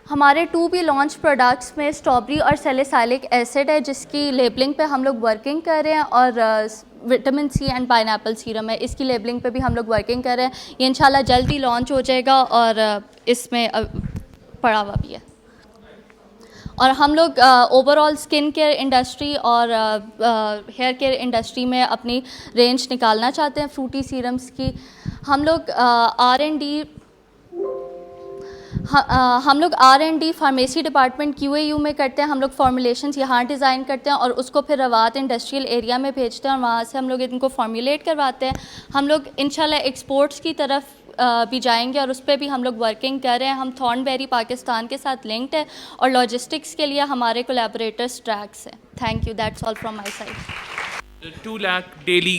हमारे 2 भी लॉन्च प्रोडक्ट्स में स्ट्रॉबेरी और सैलिसाइलिक एसिड है जिसकी लेबलिंग पे हम लोग वर्किंग कर रहे हैं, और vitamin C and pineapple serum है, इसकी लेबलिंग पे भी हम लोग वर्किंग कर रहे हैं। ये इंशाल्लाह जल्द ही लॉन्च हो जाएगा और इसमें पड़ा हुआ भी है। और हम लोग ओवरऑल स्किन केयर इंडस्ट्री और हेयर केयर इंडस्ट्री में अपनी रेंज निकालना चाहते हैं फ्रूटी सीरम्स की। हम लोग R&D फार्मेसी डिपार्टमेंट QAU में करते हैं। हम लोग फॉर्मुलेशंस यहाँ डिज़ाइन करते हैं और उसको फिर रवात इंडस्ट्रियल एरिया में भेजते हैं और वहाँ से हम लोग इनको फॉर्मुलेट करवाते हैं। हम लोग इंशाल्लाह एक्सपोर्ट्स की तरफ भी जाएंगे और उस पर भी हम लोग वर्किंग कर रहे हैं। हम थॉर्नबेरी पाकिस्तान के साथ लिंक्ड है और लॉजिस्टिक्स के लिए हमारे कोलैबोरेटर्स ट्रैक्स हैं। Thank you, that's all from my side. 2 lakh daily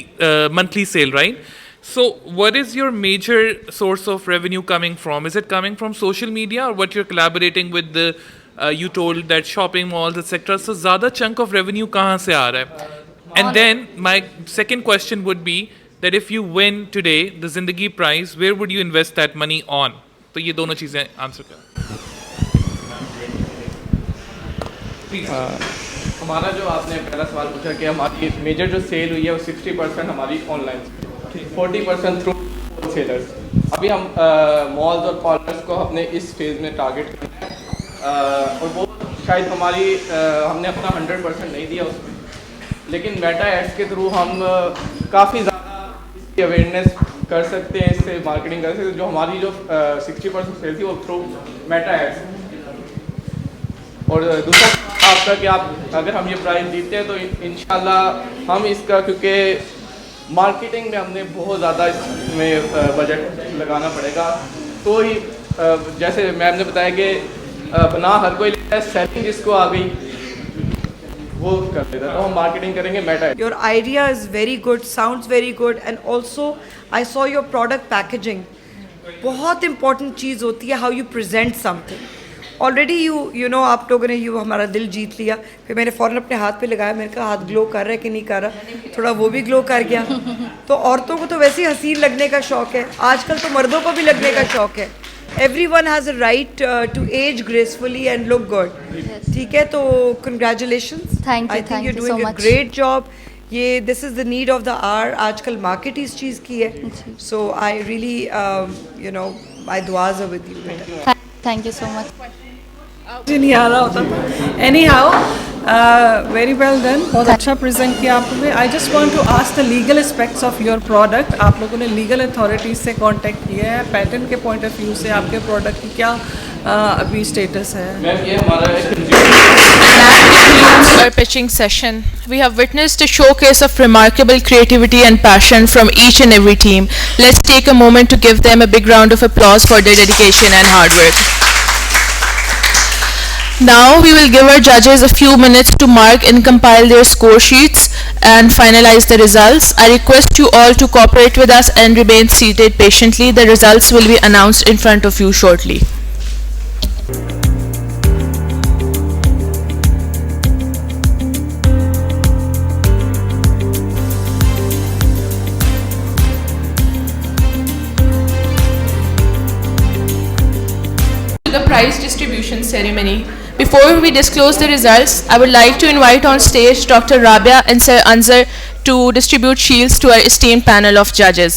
monthly sale, right? So what is your major source of revenue coming from? Is it coming from social media or what you're collaborating with the you told that shopping malls etc. So ज़्यादा chunk of revenue कहाँ से आ रहा है? And then my second question would be that if you win today the Zindagi Prize, where would you invest that money on? तो ये दोनों चीजें आंसर कर. हमारा जो आपने पहला सवाल पूछा कि हमारी मेजर जो सेल हुई है वो 60% हमारी ऑनलाइन, 40% थ्रू होलसेलर्स. अभी हम मॉल्स और पार्लर्स को अपने इस फेज़ में टारगेट करते हैं और वो शायद हमारी हमने अपना 100% नहीं दिया उसमें, लेकिन मेटा एड्स के थ्रू हम काफ़ी ज़्यादा इसकी अवेयरनेस कर सकते हैं, इससे मार्केटिंग कर सकते हैं. जो हमारी जो 60% सेल थी वो थ्रू मेटा एड्स. और दूसरा आपका कि आप अगर हम ये प्राइज़ जीतते हैं तो इंशाल्लाह हम इसका, क्योंकि मार्केटिंग में हमने बहुत ज़्यादा इसमें बजट लगाना पड़ेगा, तो ही जैसे मैम ने बताया कि बना हर कोई लेता है, सेलिंग जिसको आ गई वो कर देता है, तो हम मार्केटिंग करेंगे Meta. Your idea is very good, sounds very good, and also I saw your product packaging. बहुत important चीज़ होती है how you present something. Already you know आप लोगों ने हमारा दिल जीत लिया. फिर मैंने फ़ौरन अपने हाथ पे लगाया, मैंने कहा हाथ ग्लो कर रहा है कि नहीं कर रहा, थोड़ा वो भी ग्लो कर गया. तो औरतों को तो वैसे ही हसीन लगने का शौक़ है, आजकल तो मर्दों को भी लगने का शौक़ है. Everyone has a right to age gracefully and look good. ठीक है, तो congratulations. Thank you, I think thank you're you doing so a much. great job. ये this is the need of the hour. आजकल मार्केट इस चीज़ की है. So I really my duas are with you. Thank you so much. मुझे नहीं आ रहा होता था. Anyhow very well done, बहुत अच्छा प्रेजेंट किया आप लोगों ने. I just want to ask the legal aspects of your product. आप लोगों ने लीगल अथॉरिटीज़ से कांटेक्ट किया है, पैटेंट के पॉइंट ऑफ व्यू से आपके प्रोडक्ट की क्या अभी स्टेटस है? मैम ये हमारा Our pitching session. We have witnessed a showcase of remarkable creativity and passion from each and every team. Let's take a moment to give them a big round of applause for their dedication and hard work. Now we will give our judges a few minutes to mark and compile their score sheets and finalize the results. I request you all to cooperate with us and remain seated patiently. The results will be announced in front of you shortly. The prize distribution ceremony. Before we disclose the results, I would like to invite on stage Dr. Rabia and Sir Anzar to distribute shields to our esteemed panel of judges.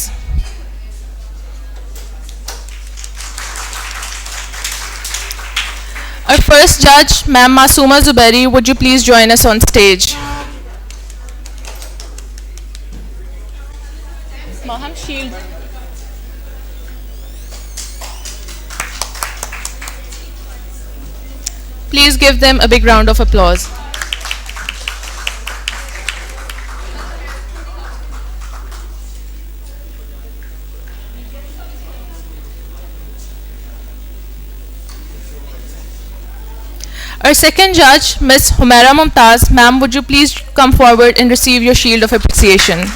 Our first judge, Ma'am Masooma Zubairi, would you please join us on stage? Maham, shield. Please give them a big round of applause. Our second judge, Ms. Humaira Mumtaz, ma'am, would you please come forward and receive your shield of appreciation?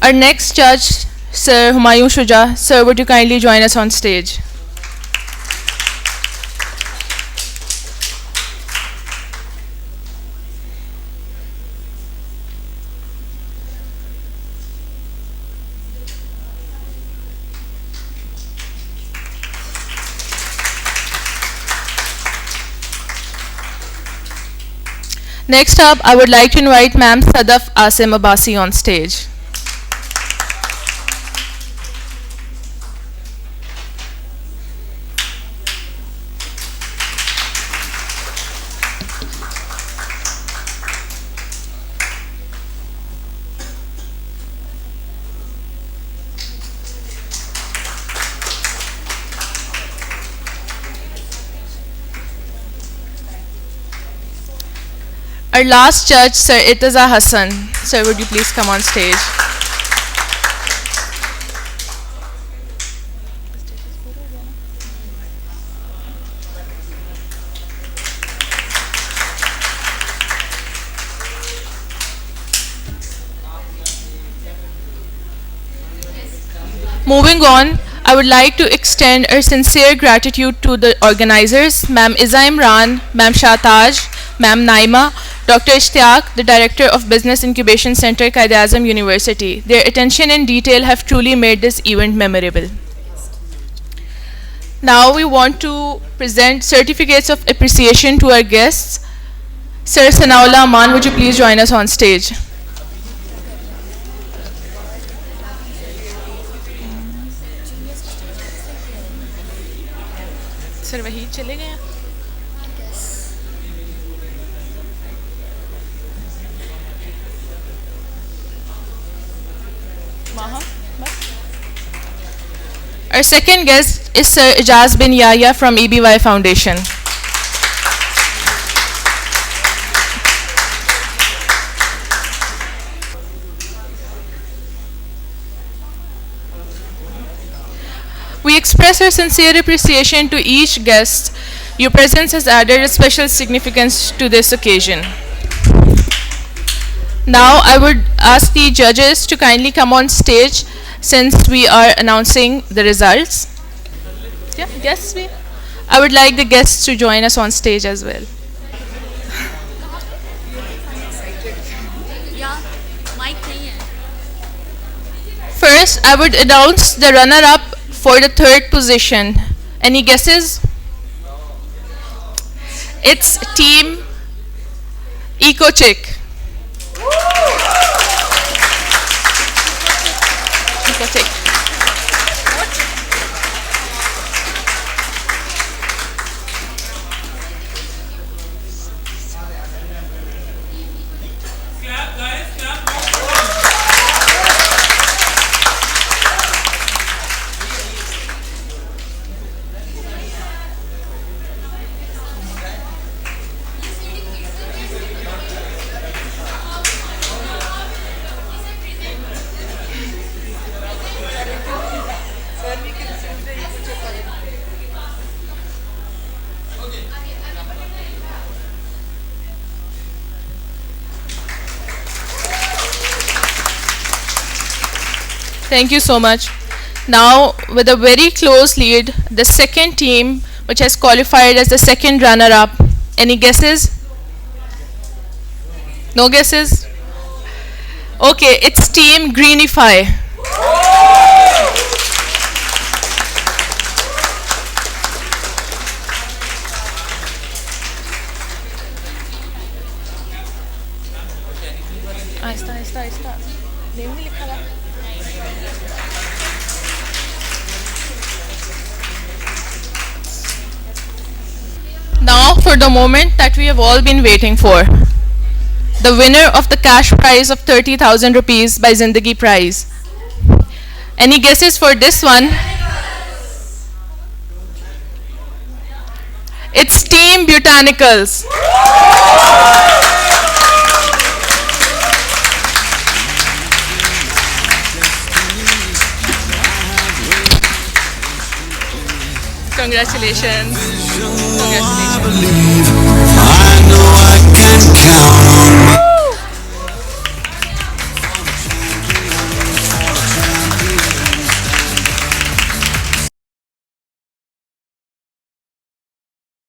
Our next judge, Sir Humayun Shuja, sir, would you kindly join us on stage? Next up, I would like to invite Ma'am Sadaf Asim Abbasi on stage. Our last judge, Sir Itaza Hassan. Sir, would you please come on stage? Moving on, I would like to extend our sincere gratitude to the organizers, Ma'am Iza Imran, Ma'am Shahtaj, Ma'am Naima, Dr. Ishtiaq, the Director of Business Incubation Center, Quaid-e-Azam University. Their attention and detail have truly made this event memorable. Now we want to present certificates of appreciation to our guests. Sir Sanaullah Aman, would you please join us on stage? Sir, वही चले गए? Our second guest is Sir Ijaz bin Yahya from EBY Foundation. We express our sincere appreciation to each guest. Your presence has added a special significance to this occasion. Now I would ask the judges to kindly come on stage since we are announcing the results. Yeah, guests. I would like the guests to join us on stage as well. First, I would announce the runner-up for the third position. Any guesses? It's Team EcoChick. EcoChick. Thank you so much. Now, with a very close lead, the second team, which has qualified as the second runner-up. Any guesses? No guesses? Okay, it's Team Greenify. आहिस्ता नेम नहीं लिखा था. Now for the moment that we have all been waiting for. The winner of the cash prize of 30,000 rupees by Zindagi Prize. Any guesses for this one? It's Team Botanicals. Congratulations. Congratulations. I know I can count